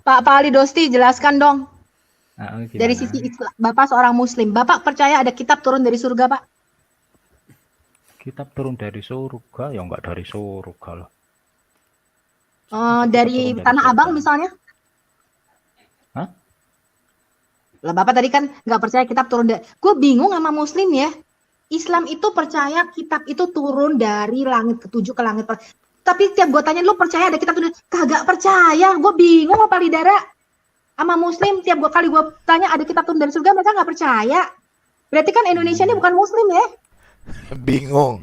Pak Ali Dosti, jelaskan dong. Dari Gimana? sisi Islam, Bapak seorang Muslim. Bapak percaya ada kitab turun dari surga, Pak? Kitab turun dari surga, ya enggak dari surga lah. Dari Tanah Abang misalnya? Hah? Lah Bapak tadi kan nggak percaya kitab turun dari... Gue bingung sama Muslim ya. Islam itu percaya kitab itu turun dari langit ketujuh ke langit. Tapi tiap gue tanya, lu percaya ada kitab turun? Kagak percaya. Gue bingung sama Palidara. Sama Muslim, tiap kali gue tanya ada kitab turun dari surga, mereka nggak percaya. Berarti kan Indonesia ini bukan Muslim ya? Bingung.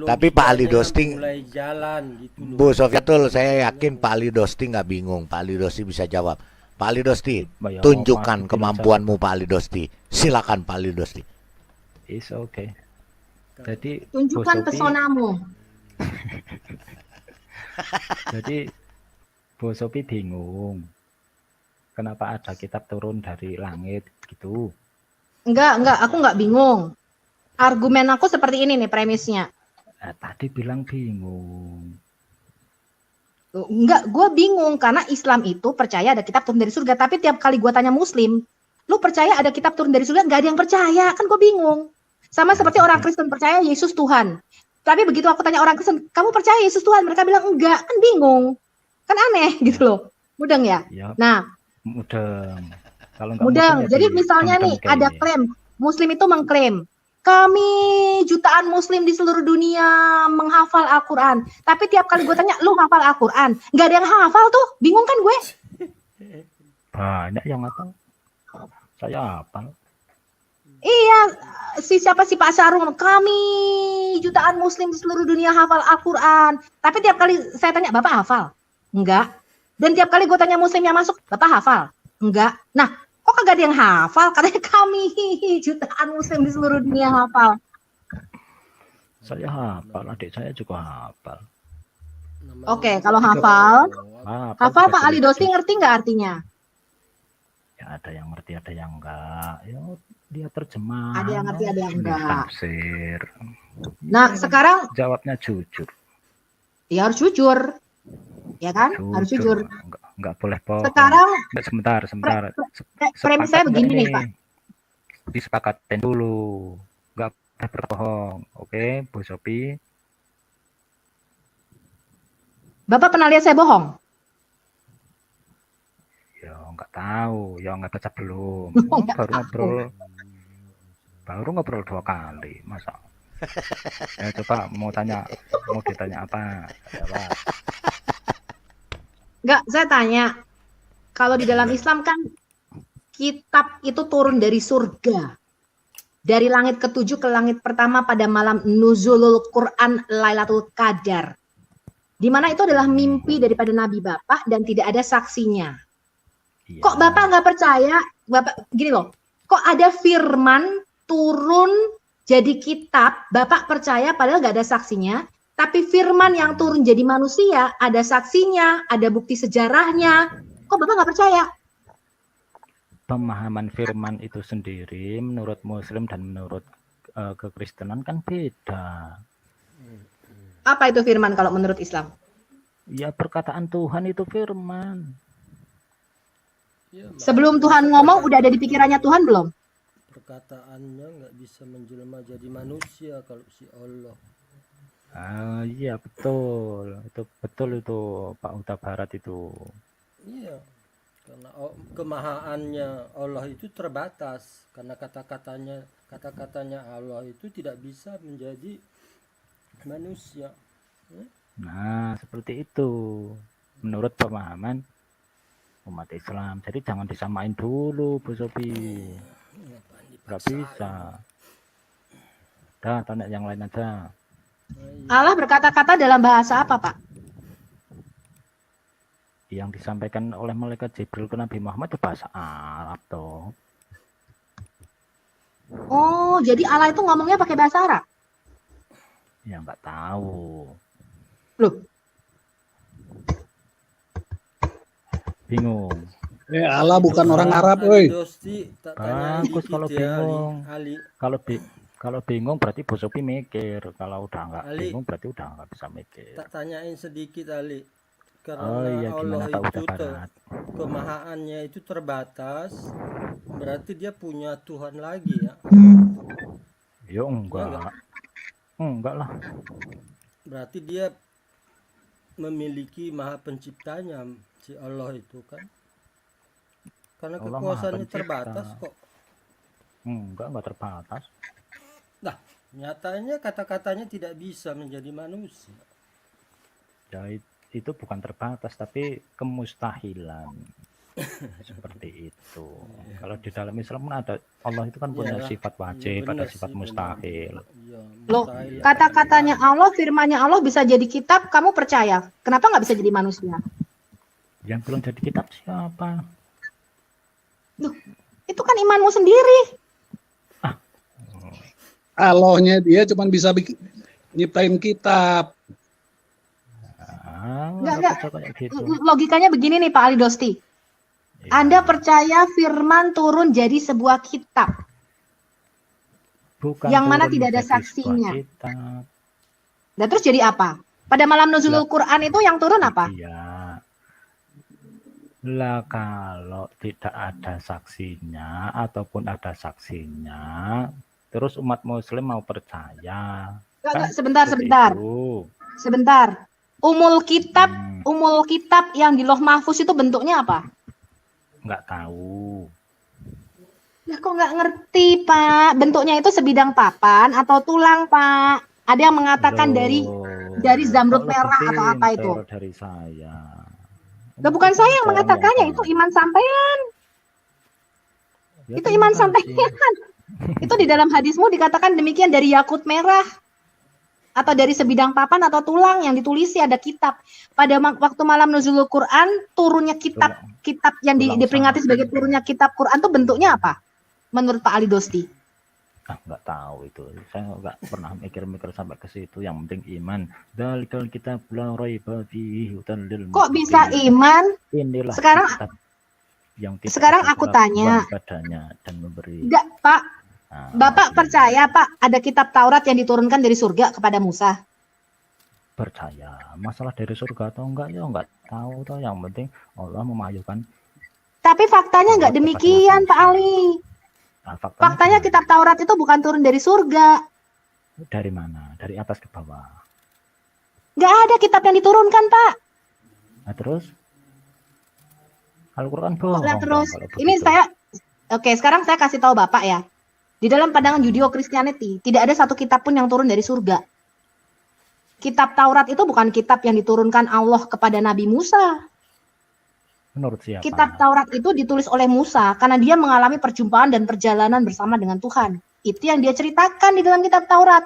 Tapi Pak Ali Dosti mulai jalan gitu loh. Bu Sofiatul, saya yakin Pak Ali Dosti nggak bingung. Pak Ali Dosti bisa jawab. Pak Ali Dosti, tunjukkan kemampuanmu Pak Ali Dosti. Silakan Pak Ali Dosti. It's okay. Jadi tunjukkan pesonamu. Jadi Bu Sophie bingung. Kenapa ada kitab turun dari langit gitu? Enggak, aku enggak bingung. Argumen aku seperti ini nih premisnya. Tadi bilang bingung. Enggak, gue bingung karena Islam itu percaya ada kitab turun dari surga. Tapi tiap kali gue tanya Muslim, lu percaya ada kitab turun dari surga? Enggak ada yang percaya, kan gue bingung. Sama seperti orang Kristen percaya Yesus Tuhan. Tapi begitu aku tanya orang Kristen, kamu percaya Yesus Tuhan? Mereka bilang enggak, kan bingung. Kan aneh gitu loh. Mudeng ya? Nah, mudeng. Kalau mudeng. Jadi misalnya nih ada klaim, Muslim itu mengklaim, kami jutaan Muslim di seluruh dunia menghafal Al-Quran. Tapi tiap kali gue tanya, lu hafal Al-Quran? Nggak ada yang hafal tuh, bingung kan gue? Banyak yang hafal. Saya hafal. Iya, siapa sih Pak Sarung? Kami jutaan Muslim di seluruh dunia hafal Al-Quran. Tapi tiap kali saya tanya, Bapak hafal? Enggak. Dan tiap kali gue tanya Muslim yang masuk, Bapak hafal? Enggak. Nah, kok kagak ada yang hafal? Katanya kami jutaan Muslim di seluruh dunia hafal. Saya hafal, adik saya juga hafal. Oke, kalau hafal Pak Ali Dosti ngerti nggak artinya? Ya ada yang ngerti, ada yang enggak. Ya dia terjemah. Ada yang ngerti, ada yang enggak. Tafsir. Nah, sekarang jawabnya jujur. Ya harus jujur. Ya kan? Harus jujur. Enggak boleh bohong. Sekarang sebentar. Premis saya begini nih, Pak. Disepakatin dulu. Enggak boleh berbohong. Oke, Bu Sophie. Bapak pernah lihat saya bohong? Ya enggak tahu, ya enggak baca belum. Baru ngobrol 2 kali, masa. Ya coba mau ditanya apa? Jawab. Enggak, saya tanya. Kalau di dalam Islam kan kitab itu turun dari surga. Dari langit ketujuh ke langit pertama pada malam Nuzulul Quran Lailatul Qadar. Di mana itu adalah mimpi daripada Nabi Bapak dan tidak ada saksinya. Iya. Kok Bapak nggak percaya? Bapak gini loh, kok ada firman turun jadi kitab, Bapak percaya padahal nggak ada saksinya, tapi firman yang turun jadi manusia, ada saksinya, ada bukti sejarahnya, kok Bapak nggak percaya? Pemahaman firman itu sendiri menurut Muslim dan menurut kekristenan kan beda. Apa itu firman kalau menurut Islam? Ya perkataan Tuhan itu firman. Ya, sebelum Tuhan ngomong udah ada di pikirannya Tuhan belum? Perkataannya nggak bisa menjelma jadi manusia kalau si Allah. Iya betul, itu betul itu Pak Huta Barat itu. Iya, karena kemahaannya Allah itu terbatas, karena kata-katanya Allah itu tidak bisa menjadi manusia. Nah seperti itu menurut pemahaman umat Islam. Jadi jangan disamain dulu Bu Sophie. Nggak bisa. Dah tanya yang lain aja. Allah berkata-kata dalam bahasa apa, Pak? Yang disampaikan oleh malaikat Jibril ke Nabi Muhammad itu bahasa Arab toh. Oh, jadi Allah itu ngomongnya pakai bahasa Arab? Ya nggak tahu. Loh. Bingung. Allah bukan orang Arab, woi. Bagus kalau bingung. Kalau bingung berarti Bu Sophie mikir. Kalau udah nggak bingung berarti udah nggak bisa mikir. Tak tanyain sedikit Ali. Oh Karena iya, gimana Allah Pak itu Utabarat? kemahaannya itu terbatas, berarti dia punya Tuhan lagi ya. Ya Ya enggak? enggak lah. Berarti dia memiliki maha penciptanya si Allah itu kan. Karena Allah Maha kekuasaannya Pencipta. terbatas kok. Enggak terbatas. Nah, nyatanya kata-katanya tidak bisa menjadi manusia. Ya itu bukan terbatas tapi kemustahilan. Seperti itu. Kalau di dalam Islam kan ada, Allah itu kan punya Iyalah, sifat iya wajib, ada benar sifat sih, benar. mustahil. Iya, Loh, mustahil ya. kata-katanya Allah, firmannya Allah bisa jadi kitab, kamu percaya? Kenapa nggak bisa jadi manusia? Yang belum jadi kitab siapa? Loh, itu kan imanmu sendiri. Allahnya dia cuma bisa nyiptain kitab. Enggak. Kayak gitu. Logikanya begini nih Pak Ali Dosti. Ya, Anda percaya firman turun jadi sebuah kitab bukan yang mana turun tidak ada menjadi sebuah saksinya. kitab. Dan terus jadi apa? Pada malam nuzulul Quran itu yang turun apa? Iya. Lah kalau tidak ada saksinya ataupun ada saksinya, terus umat muslim mau percaya. Enggak, Kan sebentar. itu. Sebentar. Umul kitab yang di Loh Mahfuz itu bentuknya apa? Nggak tahu. Lah kok nggak ngerti, Pak? Bentuknya itu sebidang papan atau tulang, Pak? Ada yang mengatakan Loh, dari zamrud kok lebih merah atau apa itu? pinter dari saya. Lah bukan saya yang Orang mengatakannya, tahu. itu iman sampean. Ya, Itu terima iman kasih. sampean. Itu di dalam hadismu dikatakan demikian, dari yakut merah atau dari sebidang papan atau tulang yang ditulisi ada kitab. Pada waktu malam nuzulul Quran, turunnya kitab yang diperingati sebagai turunnya kitab Quran itu bentuknya apa? Menurut Pak Ali Dosti? Nggak tahu itu. Saya nggak pernah mikir-mikir sampai ke situ. Yang penting iman. Dalikal kitab la raiba fihi hudan lil Kok bisa iman? Inilah Sekarang kitab yang tidak sekarang ada aku keraguan tanya. padanya dan memberi. Enggak, Pak. Nah, Bapak oke. percaya, Pak, ada kitab Taurat yang diturunkan dari surga kepada Musa? Percaya. Masalah dari surga atau enggak ya enggak tahu toh. Yang penting Allah memajukan. Tapi faktanya enggak demikian, Pak Ali. Nah, Faktanya kitab Taurat itu bukan turun dari surga. dari mana? Dari atas ke bawah. Enggak ada kitab yang diturunkan, Pak. Nah, terus Al-Quran bohong. Nah, terus kalau ini begitu. Oke, sekarang saya kasih tahu Bapak ya. Di dalam pandangan Judeo-Christianity, tidak ada satu kitab pun yang turun dari surga. Kitab Taurat itu bukan kitab yang diturunkan Allah kepada Nabi Musa. Menurut siapa? Kitab Taurat itu ditulis oleh Musa karena dia mengalami perjumpaan dan perjalanan bersama dengan Tuhan. Itu yang dia ceritakan di dalam kitab Taurat.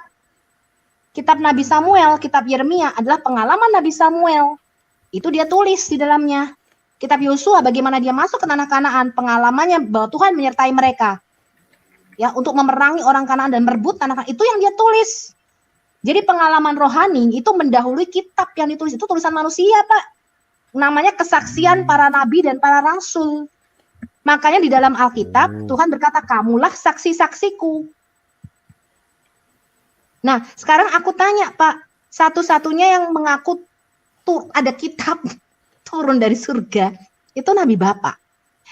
Kitab Nabi Samuel, kitab Yeremia adalah pengalaman Nabi Samuel. Itu dia tulis di dalamnya. Kitab Yosua bagaimana dia masuk ke tanah Kanaan, pengalamannya bahwa Tuhan menyertai mereka. Ya, untuk memerangi orang Kanaan dan merebut tanah Kanaan, itu yang dia tulis. Jadi pengalaman rohani itu mendahului kitab yang ditulis, itu tulisan manusia, Pak. Namanya kesaksian para nabi dan para rasul. Makanya di dalam Alkitab Tuhan berkata, kamulah saksi-saksiku. Nah, sekarang aku tanya, Pak, satu-satunya yang mengaku ada kitab turun dari surga itu Nabi Bapak.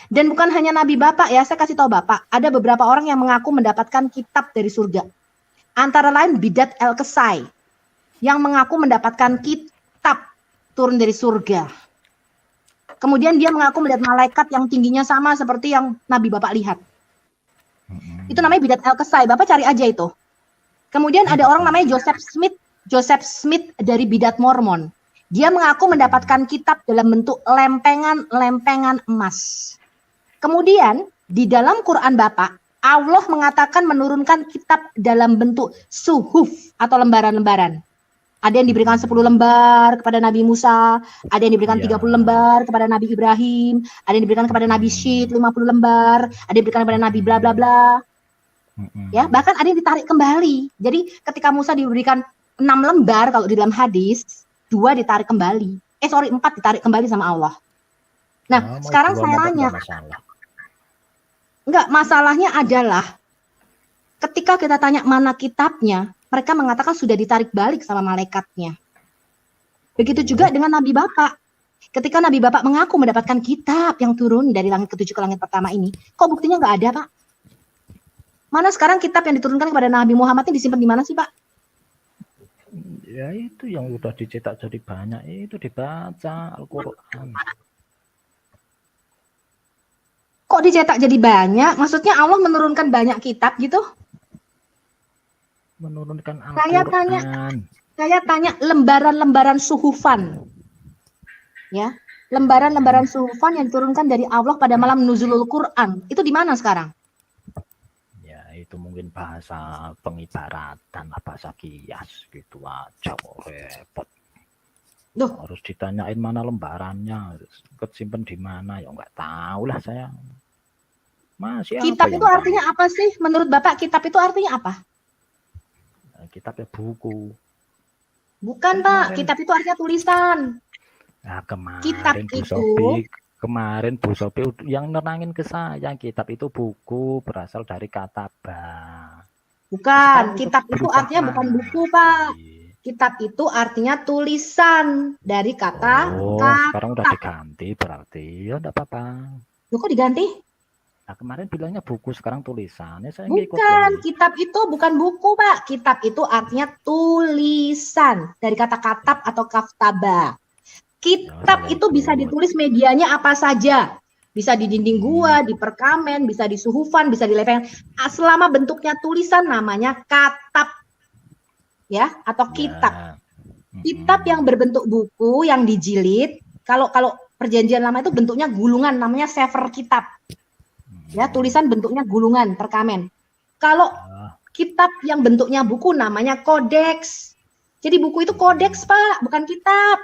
Dan bukan hanya Nabi Bapak ya, saya kasih tahu Bapak, ada beberapa orang yang mengaku mendapatkan kitab dari surga. Antara lain Bidat El-Kesai yang mengaku mendapatkan kitab turun dari surga. Kemudian dia mengaku melihat malaikat yang tingginya sama seperti yang Nabi Bapak lihat. Itu namanya Bidat El-Kesai, Bapak cari aja itu. Kemudian ada orang namanya Joseph Smith dari Bidat Mormon. Dia mengaku mendapatkan kitab dalam bentuk lempengan emas. Kemudian di dalam Quran Bapak, Allah mengatakan menurunkan kitab dalam bentuk suhuf atau lembaran-lembaran. Ada yang diberikan 10 lembar kepada Nabi Musa, ada yang diberikan 30 lembar kepada Nabi Ibrahim, ada yang diberikan kepada Nabi Syed 50 lembar, ada yang diberikan kepada Nabi bla bla bla. Ya, bahkan ada yang ditarik kembali. Jadi ketika Musa diberikan 6 lembar kalau di dalam hadis, 2 ditarik kembali. 4 ditarik kembali sama Allah. Nah, sekarang saya tanya. Enggak, masalahnya adalah ketika kita tanya mana kitabnya, mereka mengatakan sudah ditarik balik sama malaikatnya. Begitu juga dengan Nabi Bapak. Ketika Nabi Bapak mengaku mendapatkan kitab yang turun dari langit ketujuh ke langit pertama ini, kok buktinya nggak ada, Pak? Mana sekarang kitab yang diturunkan kepada Nabi Muhammad ini disimpan di mana sih, Pak? Ya itu yang udah dicetak jadi banyak, itu dibaca Al-Quran. Kok dicetak jadi banyak? Maksudnya Allah menurunkan banyak kitab gitu? Menurunkan Saya Al-Quran. tanya lembaran-lembaran suhufan. Ya, lembaran-lembaran suhufan yang diturunkan dari Allah pada malam nuzulul Quran. Itu di mana sekarang? Ya itu mungkin bahasa pengibaratan lah, bahasa kias gitu aja kok repot. Loh, Harus ditanyain mana lembarannya, kesimpan di mana, ya nggak tahu lah saya. Masih kitab apa itu yang artinya apa sih? Menurut Bapak, kitab itu artinya apa? tahu? Kitabnya buku. Bukan, Pak. Kitab itu artinya tulisan. Nah, Kitab kemarin Bu Sophie yang nerangin ke saya, kitab itu buku berasal dari kata ba. Bukan, Sekarang kitab itu berubah artinya bukan lagi. buku, Pak. Kitab itu artinya tulisan dari kata Sekarang udah diganti berarti. Ya enggak apa-apa. Loh, kok diganti? Nah, kemarin bilangnya buku, sekarang tulisannya saya ngikut Bukan, lagi. kitab itu bukan buku, Pak. Kitab itu artinya tulisan dari kata katab atau kaftaba. Kitab saya itu bisa ikut. ditulis medianya apa saja. Bisa di dinding gua, di perkamen, bisa di suhufan, bisa di lepengan. Selama bentuknya tulisan namanya katab. Ya, atau kitab. Ya. Kitab yang berbentuk buku yang dijilid, kalau perjanjian lama itu bentuknya gulungan, namanya sefer kitab. Ya, tulisan bentuknya gulungan, perkamen. Kalau kitab yang bentuknya buku namanya kodeks. Jadi buku itu kodeks, Pak, bukan kitab.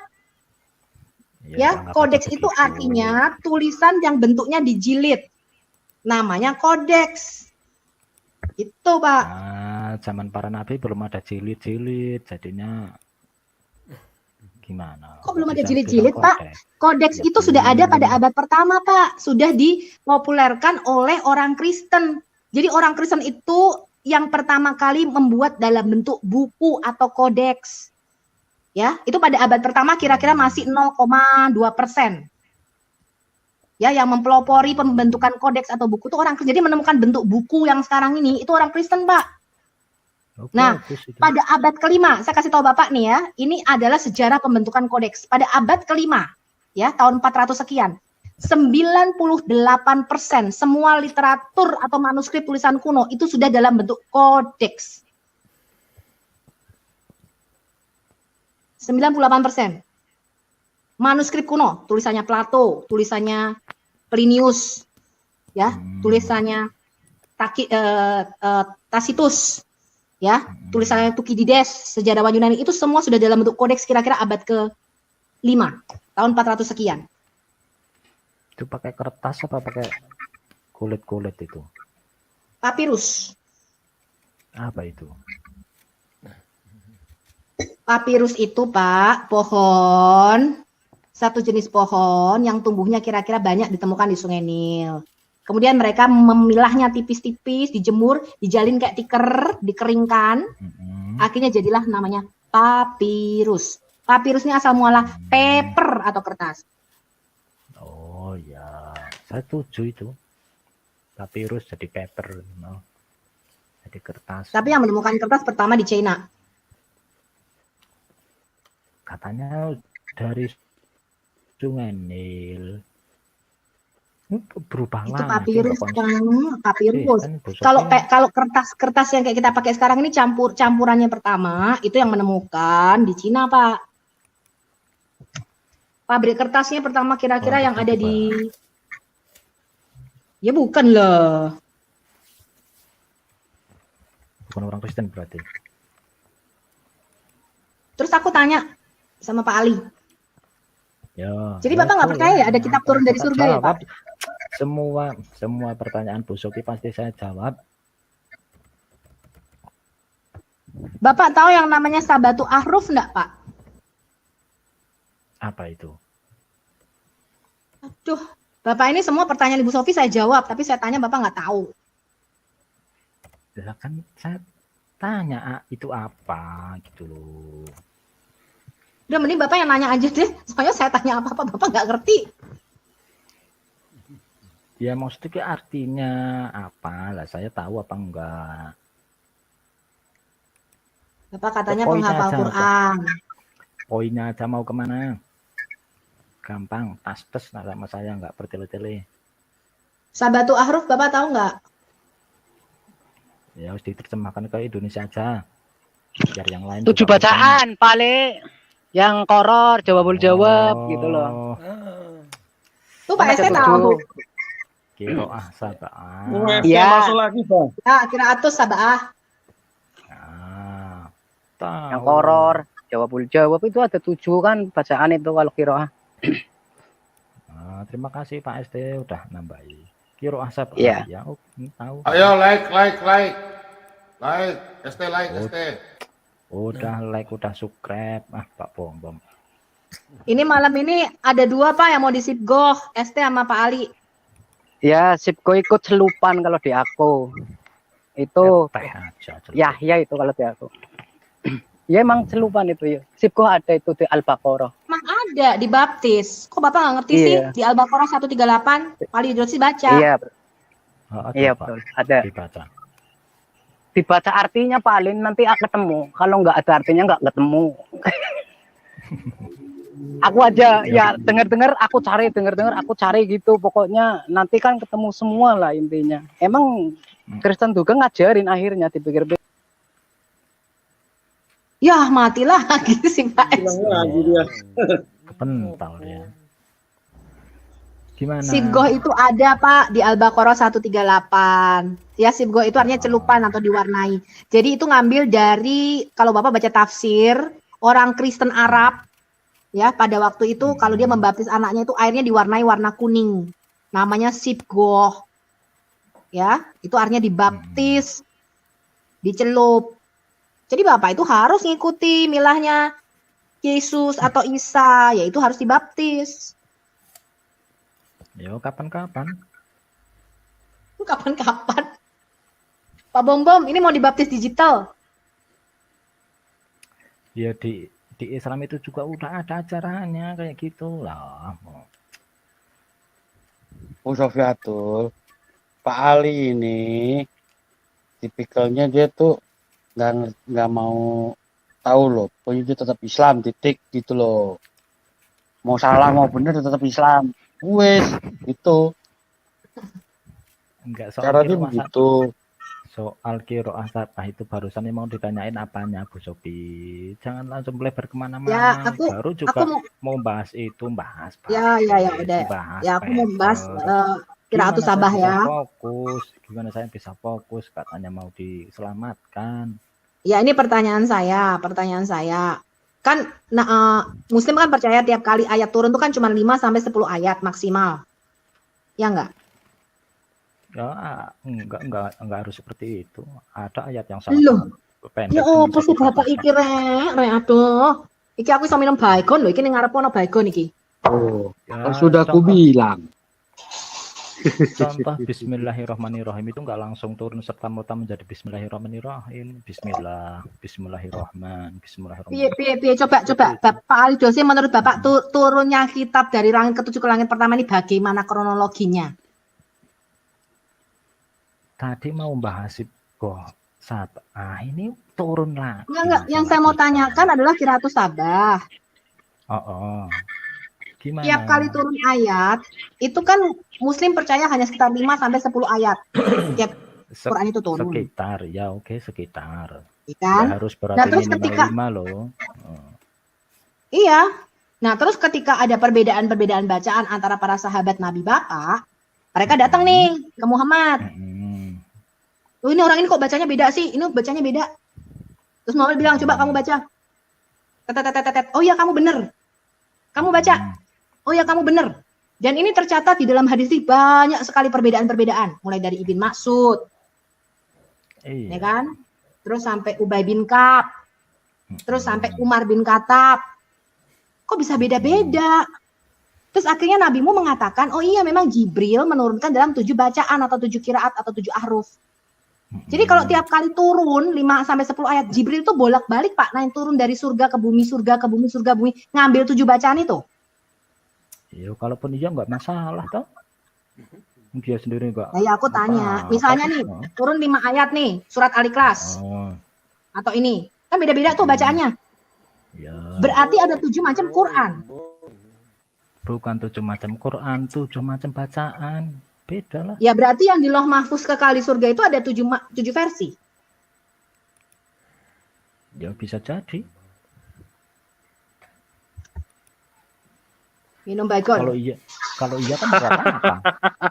Ya, kodeks itu artinya tulisan yang bentuknya dijilid. Namanya kodeks. Itu, Pak. Nah, zaman para nabi belum ada jilid-jilid, jadinya gimana? Kok belum ada Bisa jilid-jilid, bilang Pak? Kodeks Ya, itu sudah ada pada belum. abad pertama, Pak. Sudah dipopulerkan oleh orang Kristen. Jadi orang Kristen itu yang pertama kali membuat dalam bentuk buku atau kodeks. Ya, itu pada abad pertama kira-kira masih 0,2%. Ya, yang mempelopori pembentukan kodeks atau buku itu orang Kristen. Jadi menemukan bentuk buku yang sekarang ini itu orang Kristen, Pak. Nah, pada abad kelima, saya kasih tahu Bapak nih ya, ini adalah sejarah pembentukan kodeks. Pada abad kelima, ya, tahun 400 sekian, 98% semua literatur atau manuskrip tulisan kuno itu sudah dalam bentuk kodeks. 98%. Manuskrip kuno, tulisannya Plato, tulisannya Plinius, ya, tulisannya Tacitus, ya, tulisannya Thukydides, sejarawan Yunani, itu semua sudah dalam bentuk kodeks kira-kira abad ke-5, tahun 400 sekian. Itu pakai kertas apa pakai kulit-kulit itu? Papirus. Apa itu? Papirus itu, Pak, pohon, satu jenis pohon yang tumbuhnya kira-kira banyak ditemukan di Sungai Nil. Kemudian mereka memilahnya tipis-tipis, dijemur, dijalin kayak tiker, dikeringkan. Akhirnya jadilah namanya papirus. Papirus ini asal mualah paper atau kertas. Oh ya, saya setuju itu. Papirus jadi paper, no. Jadi kertas. Tapi yang menemukan kertas pertama di China. Katanya dari Sungai Nil. Berubah Itu lagi. papirus, papirus. Kan Kalau kertas yang kayak kita pakai sekarang ini campurannya pertama itu yang menemukan di Cina, Pak. Pabrik kertasnya pertama kira-kira yang ada di ya bukan loh. Bukan orang Kristen berarti. Terus aku tanya sama Pak Ali. Ya. Jadi Bapak nggak percaya ya ada kitab turun dari surga ya, Pak? Semua pertanyaan Bu Sophie pasti saya jawab. Bapak tahu yang namanya Sabatu Ahruf enggak, Pak? Apa itu? Aduh, Bapak ini semua pertanyaan Ibu Sophie saya jawab, tapi saya tanya Bapak nggak tahu. Lah kan saya tanya itu apa gitu loh. Udah mending Bapak yang nanya aja deh. Soalnya saya tanya apa-apa Bapak nggak ngerti. Ya maksudnya artinya apa lah, saya tahu apa enggak. Bapak katanya Poinnya penghafal aja, Quran. Poinnya aja mau kemana? Gampang, tas-tes nah sama saya nggak bertele-tele. Sabatul Ahruf Bapak tahu nggak? Ya harus diterjemahkan ke Indonesia aja. Biar yang lain 7 juga bacaan paling yang koror jawabul jawab gitu loh. Tuh Pak Kan ST ada tahu. 7. Kiroah sabah. UFC Iya. masuk lagi, Bang. Ya, Qiraatus Sab'ah. Nah, Yang tahu. koror jawabul jawab itu ada 7 kan bacaan itu kalau kiroah. Nah, terima kasih Pak ST udah nambahin. Kiroah sabah. Iya. Ya, tahu. Ayo like, ST like, Oh. ST. Udah like, udah subscribe. Pak Bom. Ini malam ini ada 2 Pak yang mau disipgoh, ST sama Pak Ali. Ya, Sipko ikut celupan kalau di aku. Itu Teh aja. Yahya itu kalau di aku. Ya emang celupan itu ya. Sipko ada itu di Al-Baqarah. Emang ada dibaptis. Kok Bapak nggak ngerti sih? Iya. Di Al-Baqarah 138, Pak Ali Idrosi baca. Iya, iya Pak. betul. Ada. Dibaca. Dibaca artinya paling nanti ketemu. Kalau nggak ada artinya nggak ketemu. Aku aja ya dengar-dengar aku cari gitu. Pokoknya nanti kan ketemu semua lah intinya. Emang Kristen juga ngajarin akhirnya dipikir-pikir. Ya matilah gitu sih Pak. Bilang lagi dia. Kepental ya. Gimana? Sibgoh itu ada Pak di Al-Baqarah 138. Ya sibgoh itu artinya celupan atau diwarnai. Jadi itu ngambil dari kalau Bapak baca tafsir orang Kristen Arab ya pada waktu itu kalau dia membaptis anaknya itu airnya diwarnai warna kuning. Namanya sibgoh. Ya, itu artinya dibaptis, dicelup. Jadi Bapak itu harus ngikuti milahnya Yesus atau Isa, yaitu harus dibaptis. Yo kapan-kapan. Kapan-kapan. Pak Bom, ini mau dibaptis digital. Ya di Islam itu juga udah ada acaranya kayak gitu lah. Sofiatul, Pak Ali ini tipikalnya dia tuh nggak mau tahu loh, pokoknya dia tetap Islam titik gitu loh. Mau salah mau bener tetap Islam. Wes gitu. Enggak Cara dia begitu. Soal kiroah sabah itu barusan yang mau ditanyain apanya Bu Sofi. Jangan langsung melebar kemana-mana. Ya, Baru juga aku mau bahas itu, bahas. Ya, udah. Ya, aku mau bahas Qiraatus Sabah ya. Gimana saya bisa fokus? Katanya mau diselamatkan. Ya, ini pertanyaan saya. Kan Muslim kan percaya tiap kali ayat turun itu kan cuma 5 sampai 10 ayat maksimal. Ya enggak? Ya, enggak harus seperti itu. Ada ayat yang sangat Loh. pendek. Ya apa sih Bapak iki rek aduh. Iki aku iso minum baygon lho, iki ning ngarep ono baygon iki. Oh, Ya, sudah aku bilang. Contoh Bismillahirrahmanirrahim itu enggak langsung turun serta merta menjadi Bismillahirrahmanirrahim. Bismillahirrahmanirrahim. Piye coba Pak Ali Dosi menurut Bapak turunnya kitab dari langit ke-7 ke langit pertama ini bagaimana kronologinya? Tadi mau bahas kok ini turun lagi. Enggak, yang saya mau tanyakan adalah Qiraatus Sabah. Oh. Gimana? Tiap kali turun ayat, itu kan Muslim percaya hanya sekitar 5 sampai 10 ayat. Tiap Quran itu turun. Sekitar, ya oke sekitar. Iya kan? Ya, harus berarti terus minimal 5 loh. Iya. Nah, terus ketika ada perbedaan-perbedaan bacaan antara para sahabat Nabi Bapak, mereka datang nih ke Muhammad. Oh, ini orang ini kok bacanya beda sih? Ini bacanya beda. Terus Muhammad bilang, coba kamu baca. Oh ya, kamu bener. Kamu baca. Oh ya, kamu bener. Dan ini tercatat di dalam hadis ini banyak sekali perbedaan-perbedaan. Mulai dari Ibn Mas'ud. Ya kan? Terus sampai Ubay bin Ka'ab. Terus sampai Umar bin Khattab. Kok bisa beda-beda? Terus akhirnya nabimu mengatakan, oh iya memang Jibril menurunkan dalam 7 bacaan atau 7 qiraat atau 7 ahruf. Jadi kalau tiap kali turun 5 sampai 10 ayat Jibril itu bolak-balik Pak, naik turun dari surga ke bumi, surga ke bumi, surga bumi, ngambil 7 bacaan itu. Ya kalaupun iya nggak masalah toh. Dia sendiri enggak. Nah, ya aku tanya, misalnya nih turun 5 ayat nih, surat Al-Ikhlas. Atau ini, kan beda-beda tuh bacaannya. Ya. Berarti ada 7 macam Quran. Bukan 7 macam Quran, 7 macam bacaan. Beda lah. Ya berarti yang di Lauh Mahfuz ke kali surga itu ada 7 versi. Ya bisa jadi. Minum baygon. Kalau iya kan buat apa?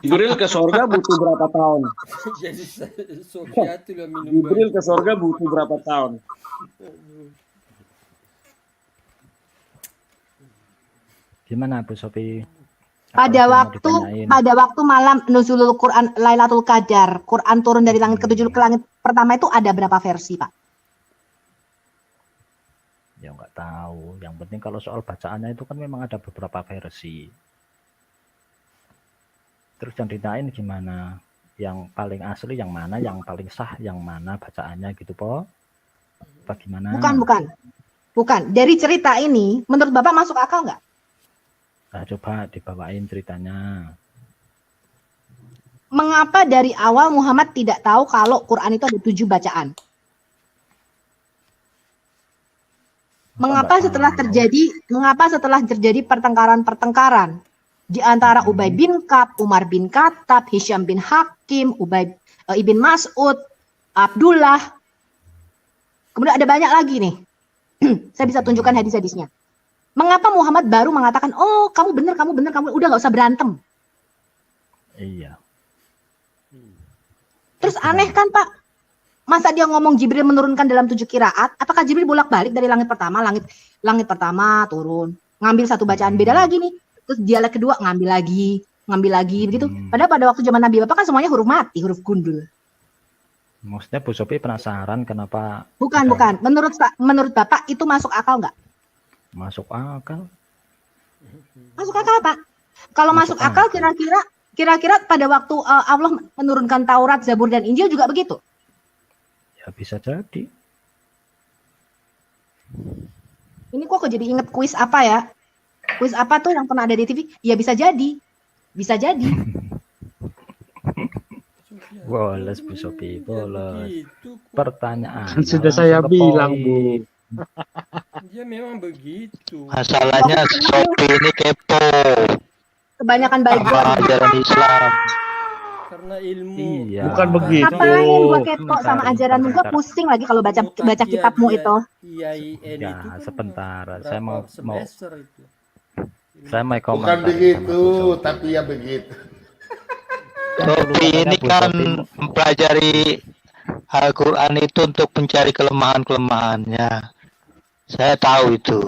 Jibril ke surga butuh berapa tahun? Jadi Sofia itu yang minum Jibril ke surga butuh berapa tahun? Gimana Bu Sofi? Pada waktu malam nuzulul Quran Lailatul Qadar, Quran turun dari langit ke-7 ke langit pertama itu ada berapa versi, Pak? Ya nggak tahu. Yang penting kalau soal bacaannya itu kan memang ada beberapa versi. Terus yang ditanyain gimana? Yang paling asli yang mana? Yang paling sah yang mana bacaannya gitu, Po? Bagaimana? Bukan. Dari cerita ini, menurut Bapak masuk akal nggak? Nah, coba dibawain ceritanya. Mengapa dari awal Muhammad tidak tahu kalau Quran itu ada 7 bacaan? Mengapa setelah terjadi pertengkaran di antara Ubay bin Ka'ab, Umar bin Khattab, Hisham bin Hakim, Ibn Mas'ud, Abdullah. Kemudian ada banyak lagi nih. Saya bisa tunjukkan hadis-hadisnya. Mengapa Muhammad baru mengatakan, oh kamu benar, udah nggak usah berantem. Iya. Terus aneh kan Pak? Masa dia ngomong Jibril menurunkan dalam 7 qiraat? Apakah Jibril bolak-balik dari langit pertama, langit pertama turun, ngambil 1 bacaan beda lagi nih. Terus dialek kedua ngambil lagi begitu. Padahal pada waktu zaman Nabi Bapak kan semuanya huruf mati, huruf gundul. Maksudnya Bu Sofi penasaran kenapa? Bukan. Menurut Bapak itu masuk akal nggak? Masuk akal. Masuk akal Pak. Kalau masuk akal kira-kira pada waktu Allah menurunkan Taurat, Zabur dan Injil juga begitu? Ya bisa jadi. Ini kok jadi inget kuis apa ya? Kuis apa tuh yang pernah ada di TV? Ya bisa jadi. Boles Bu Sofi, boles. Pertanyaan. Sudah saya bilang, Bu. Dia memang begitu. Masalahnya Sofi ini kepo. Kebanyakan baik ajaran Islam. Karena ilmu. Iya. Bukan begitu. Ngapain gua kepo sama ajaranmu? Gua pusing lagi kalau baca kitabmu itu. IAIN Ya, itu kan sebentar. berapa Saya mau semester itu. Saya mau komentar. Bukan begitu, tapi ya begitu. Sofi ini kan mempelajari Al-Quran itu untuk mencari kelemahan-kelemahannya. Saya tahu itu.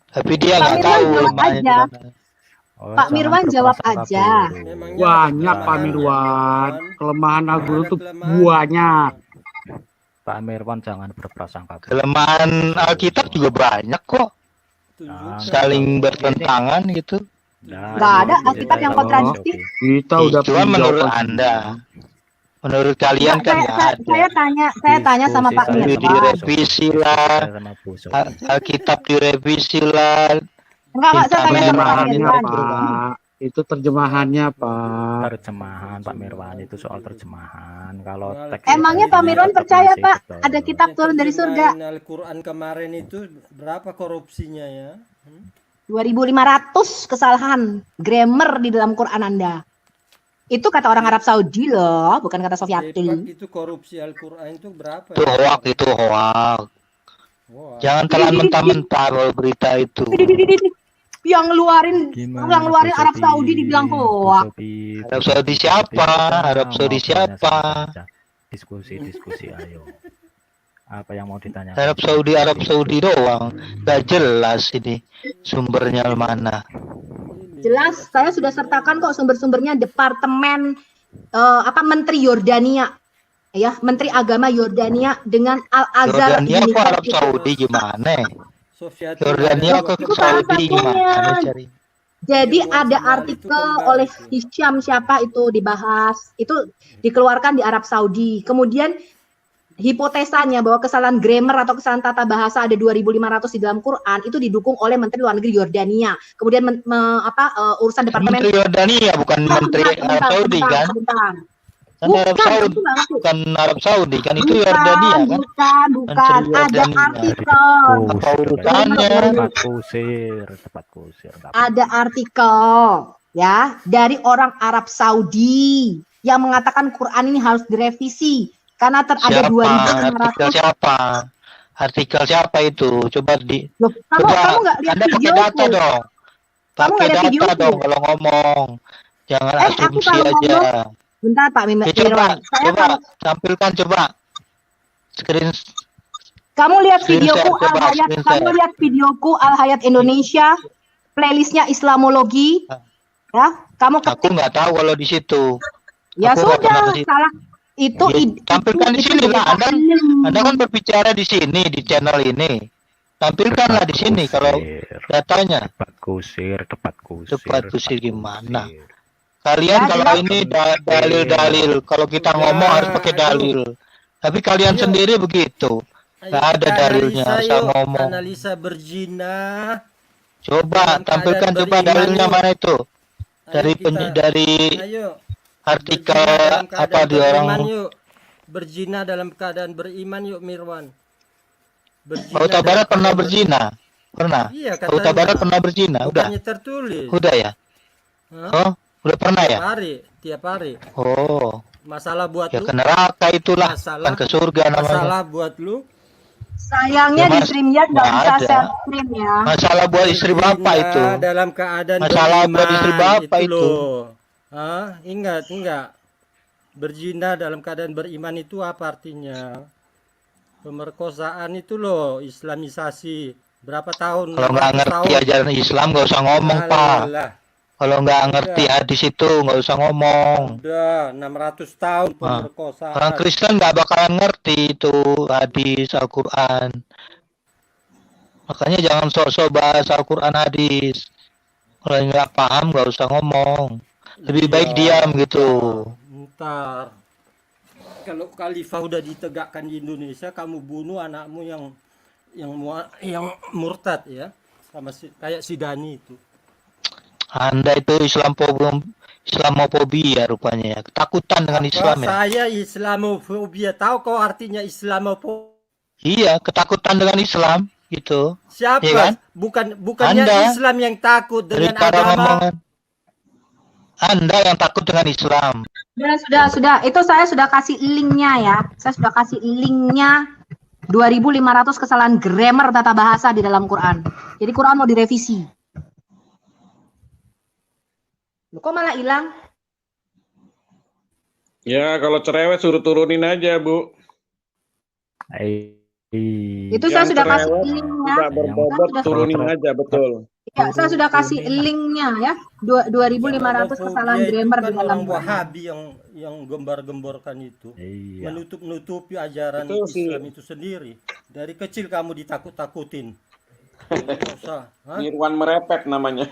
Tapi dia nggak tahu kelemahannya di mana. Pak Mirwan jawab aja. Banyak Pak Mirwan. Kelemahan Al-Quran itu banyak. Pak Mirwan jangan berprasangka. Kelemahan Alkitab juga banyak kok. Saling bertentangan gitu. Nggak ada Alkitab yang kontradiktif. Kita udah Cuma menurut Anda. Menurut kalian kan nggak ada. Saya tanya sama Pak Mirwan. Direvisi lah. Alkitab direvisi lah. Enggak, saya tanya sama Pak Mirwan. Itu terjemahannya, Pak. Terjemahan Pak Mirwan itu soal terjemahan. Kalau Emangnya Pak Mirwan percaya Pak ada kitab turun dari surga? Al-Quran kemarin itu berapa korupsinya ya? 2.500 kesalahan grammar di dalam Quran Anda. Itu kata orang Arab Saudi loh, bukan kata Sofiatul. Itu korupsi Al-Quran itu berapa? Itu hoak. Jangan telan mentah-mentah kalau berita itu. Yang ngeluarin Arab Saudi dibilang hoak. Arab Saudi siapa? Diskusi ayo. Apa yang mau ditanya? Arab Saudi doang. Gak jelas ini sumbernya mana. Jelas, saya sudah sertakan kok sumber-sumbernya Departemen Menteri Yordania. Ya, Menteri Agama Yordania dengan Al-Azhar. Yordania kok Arab Saudi gimana? Yordania kok Saudi gimana cari? Jadi Ilmuwan ada Somali itu artikel kembar oleh itu. Hisham siapa itu dibahas, itu dikeluarkan di Arab Saudi. Kemudian hipotesanya bahwa kesalahan grammar atau kesalahan tata bahasa ada 2.500 di dalam Quran itu didukung oleh Menteri Luar Negeri Yordania. Kemudian urusan departemen Menteri Yordania bukan Menteri Arab Saudi kan? Kan Arab Saudi, bukan Arab Saudi kan, itu Yordania kan? Bukan. Menteri Ada Yordania. artikel. Apa urutannya? Tepat kusir. Ada artikel ya dari orang Arab Saudi yang mengatakan Quran ini harus direvisi karena ada Artikel 2.600. siapa? Artikel siapa itu? Coba Loh, kamu nggak lihat Anda pakai videoku? data dong. Kamu nggak Pakai lihat data videoku? dong kalau ngomong. Jangan Aku asumsi kalau aja. ngomong, bentar Pak Ya, Mirwan. coba tampilkan coba. Screen Kamu lihat Screen videoku share, coba, Al-Hayat, screen kamu share. lihat videoku Al-Hayat Indonesia, playlistnya Islamologi, ya. Kamu Aku nggak tahu kalau di situ. ya aku nggak pernah sudah ke situ. salah itu Ya, tampilkan di sini lah. Anda kan berbicara di sini di channel ini. Tampilkanlah di sini kalau datanya. Tepat kusir. Tepat kusir gimana? Kalian Ya, kalau jelas. ini dalil-dalil, kalau kita ngomong harus pakai dalil. Tapi kalian Ayo. sendiri begitu. Nggak Ayo, ada kita dalilnya, analisa asal yuk. ngomong. Analisa berzina. Coba Dalam tampilkan keadaan coba beriman dalilnya yuk. mana itu? Dari Ayo kita- dari Ayo. artikel Berzina dalam apa keadaan di orang beriman yuk. Berzina dalam keadaan beriman yuk Mirwan. Berzina Kota dalam Barat pernah keadaan berzina? Pernah. Iya, Kota katanya. Barat pernah berzina? Udah. Bukannya tertulis. Udah ya? Hah? Oh, udah pernah ya? Tiap hari. Oh, Masalah buat ya lu. ke neraka itulah, Masalah- kan ke surga namanya. Masalah buat lu. Sayangnya Ya, di Mas, streamnya nggak nggak bisa ada. share screen ya. Masalah buat istri bapak Berzina itu. dalam keadaan Masalah beriman. buat istri bapak itu. Loh. Hah? Ingat, enggak. Berzina dalam keadaan beriman itu apa artinya? Pemerkosaan itu loh, Islamisasi. Berapa tahun? Kalau nggak 600 ngerti tahun. ajaran Islam nggak usah ngomong, Pak. Alah, Kalau nggak ngerti hadis itu nggak usah ngomong. udah 600 tahun pemerkosaan. Orang Kristen nggak bakalan ngerti itu hadis Al-Quran. Makanya jangan sok-sok bahas Al-Quran hadis. Kalau nggak paham nggak usah ngomong. Lebih baik diam gitu. Ntar kalau khalifah udah ditegakkan di Indonesia, kamu bunuh anakmu yang murtad ya, sama kayak si Dani itu. Anda itu Islamofobia rupanya ya. Ketakutan dengan Islam ya. Saya Islamofobia, tahu kau artinya Islamofobia? Iya, ketakutan dengan Islam gitu. Siapa? Iya kan? Bukannya Anda. Islam yang takut dengan Daripada agama. ngomongan. Anda yang takut dengan Islam. Sudah. Itu saya sudah kasih linknya ya. Saya sudah kasih linknya 2.500 kesalahan grammar tata bahasa di dalam Quran. Jadi Quran mau direvisi. Loh, kok malah hilang? Ya, kalau cerewet suruh turunin aja, Bu. Itu saya Yang sudah kasih cerewet, linknya. Tidak berbobot, Saya sudah- turunin aja, betul. Ya, saya sudah kasih linknya ya. 2.500 kesalahan Islamofobia itu grammar kan di dalam orang Quran. Wahabi yang gembar-gemborkan itu. Iya. Menutup-nutupi ajaran Itu sih. Islam itu sendiri. Dari kecil kamu ditakut-takutin. Nggak usah. Hah? Mirwan merepet namanya.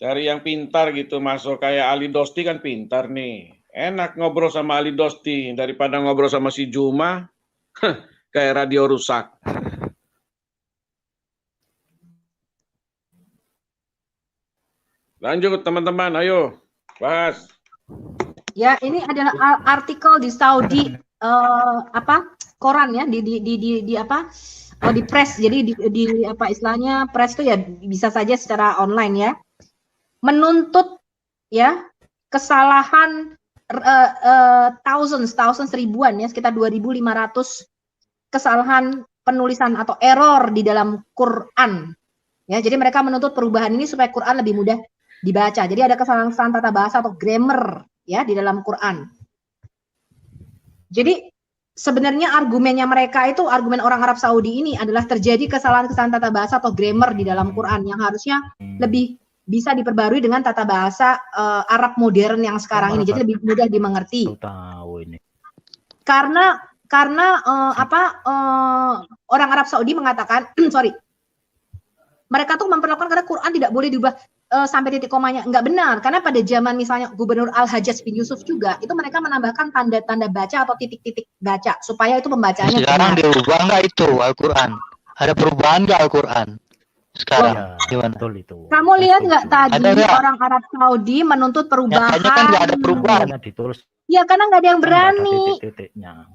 Cari yang pintar gitu, masuk kayak Ali Dosti kan pintar nih. Enak ngobrol sama Ali Dosti daripada ngobrol sama si Juma. Kayak radio rusak. Lanjut teman-teman, ayo bahas. Ya, ini adalah artikel di Saudi koran ya di apa? Di press. Jadi di apa istilahnya press itu ya bisa saja secara online ya. Menuntut ya kesalahan thousands ribuan ya, sekitar 2.500 kesalahan penulisan atau error di dalam Quran. Ya, jadi mereka menuntut perubahan ini supaya Quran lebih mudah dibaca. Jadi ada kesalahan-kesalahan tata bahasa atau grammar ya di dalam Quran. Jadi sebenarnya argumennya mereka itu, argumen orang Arab Saudi ini adalah terjadi kesalahan-kesalahan tata bahasa atau grammar di dalam Quran yang harusnya lebih bisa diperbarui dengan tata bahasa Arab modern yang sekarang ini. Jadi lebih mudah dimengerti. Tahu ini. Karena orang Arab Saudi mengatakan sorry, mereka tuh memperlakukan karena Quran tidak boleh diubah sampai titik komanya. Enggak benar, karena pada zaman misalnya Gubernur Al-Hajjaj bin Yusuf juga itu mereka menambahkan tanda-tanda baca atau titik-titik baca supaya itu pembacaannya Sekarang benar. dirubah nggak itu Al-Quran? Ada perubahan nggak Al-Quran sekarang? Gimana? Betul itu. Kamu lihat nggak tadi Ada nggak? orang Arab Saudi menuntut perubahan? Nyatanya kan nggak ada perubahan. Hanya ditulis Ya karena nggak ada yang kan nggak ada berani. titik-titiknya.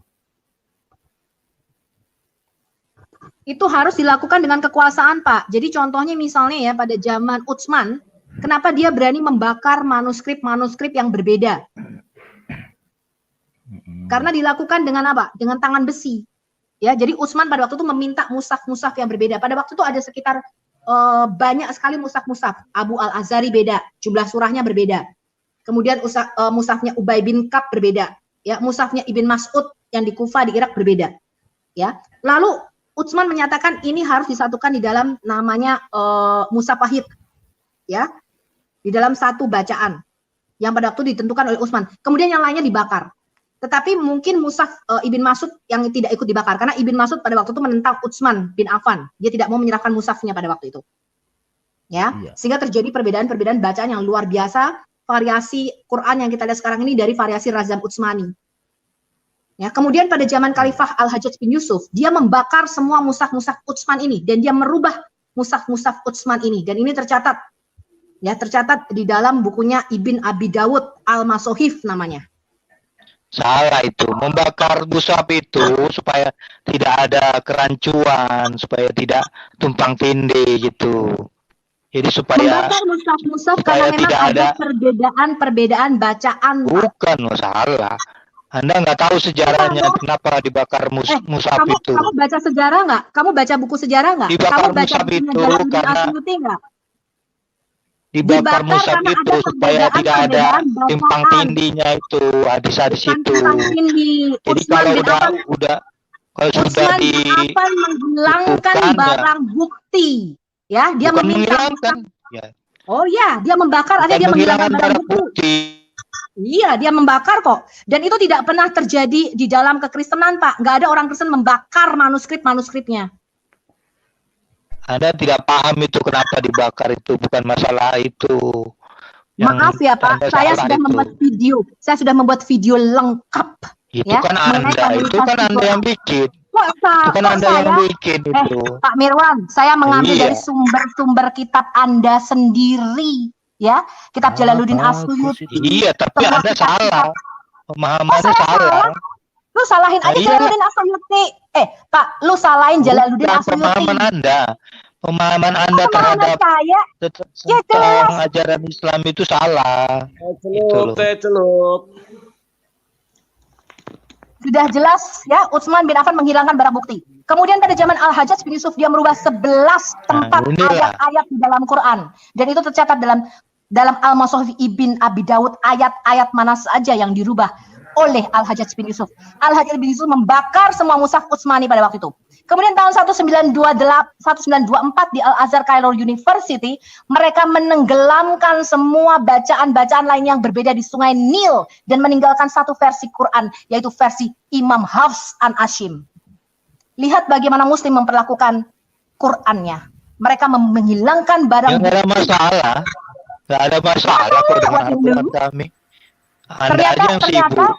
Itu harus dilakukan dengan kekuasaan, Pak. Jadi contohnya misalnya ya pada zaman Utsman, kenapa dia berani membakar manuskrip-manuskrip yang berbeda? Karena dilakukan dengan apa? Dengan tangan besi. Ya, jadi Utsman pada waktu itu meminta mushaf-mushaf yang berbeda. Pada waktu itu ada sekitar banyak sekali mushaf-mushaf. Abu Al-Azhari beda, jumlah surahnya berbeda. Kemudian mushafnya Ubay bin Ka'b berbeda. Ya, mushafnya Ibn Mas'ud yang di Kufah di Irak berbeda. Ya. Lalu Utsman menyatakan ini harus disatukan di dalam namanya mushaf wahid. Ya. Di dalam satu bacaan yang pada waktu ditentukan oleh Utsman. Kemudian yang lainnya dibakar. Tetapi mungkin mushaf Ibn Mas'ud yang tidak ikut dibakar karena Ibn Mas'ud pada waktu itu menentang Utsman bin Affan. Dia tidak mau menyerahkan mushafnya pada waktu itu. Ya, sehingga terjadi perbedaan-perbedaan bacaan yang luar biasa. Variasi Quran yang kita lihat sekarang ini dari variasi Razam Utsmani. Ya, kemudian pada zaman Khalifah Al-Hajjaj bin Yusuf, dia membakar semua mushaf-mushaf Utsman ini dan dia merubah mushaf-mushaf Utsman ini dan ini tercatat. Ya, tercatat di dalam bukunya Ibn Abi Dawud Al-Masohif namanya. Salah itu, membakar mushaf itu supaya tidak ada kerancuan, supaya tidak tumpang tindih gitu. Jadi supaya membakar mushaf-mushaf karena memang ada perbedaan bacaan. Bukan masalah. Anda nggak tahu sejarahnya kenapa dibakar mushaf itu. Kamu baca sejarah nggak? Kamu baca buku sejarah nggak? Dibakar Kamu baca mushaf itu karena nggak? Dibakar mushaf itu supaya tidak ada timpang tindihnya itu hadis-hadis itu. Jadi kalau sudah menghilangkan barang bukti, ya dia meminta. Ya. Oh ya, dia membakar ada dia menghilangkan barang bukti. Iya, dia membakar kok. Dan itu tidak pernah terjadi di dalam kekristenan, Pak. Nggak ada orang Kristen membakar manuskrip-manuskripnya. Anda tidak paham itu kenapa dibakar itu, bukan masalah itu. Maaf ya Pak, saya sudah membuat video. Saya sudah membuat video lengkap. Itu ya, kan Anda, yang bikin. Itu kan Anda yang bikin itu. Pak Mirwan, saya mengambil dari sumber-sumber kitab Anda sendiri. Ya, kitab Jalaluddin As-Suyuti. Iya, tapi Anda salah. Pemahamannya salah. Lu salahin aja Jalaluddin As-Suyuti. Pak, lu salahin Jalaluddin As-Suyuti. Pemahaman Anda terhadap tentang ajaran Islam itu salah. Celup. Sudah jelas ya, Utsman bin Affan menghilangkan barang bukti. Kemudian pada zaman Al-Hajjaj bin Yusuf dia merubah 11 tempat ayat-ayat di dalam Quran. Dan itu tercatat dalam Al-Masohif Ibn Abi Dawud ayat-ayat mana saja yang dirubah oleh Al-Hajjaj bin Yusuf. Al-Hajjaj bin Yusuf membakar semua mushaf Utsmani pada waktu itu. Kemudian tahun 1924 di Al-Azhar Cairo University, mereka menenggelamkan semua bacaan-bacaan lain yang berbeda di Sungai Nil dan meninggalkan satu versi Quran, yaitu versi Imam Hafs an Asyim. Lihat bagaimana Muslim memperlakukan Qurannya. Mereka menghilangkan barang. Nggak ada masalah. Nggak ada masalah kok dengan Al-Quran kami. Anda aja yang sibuk.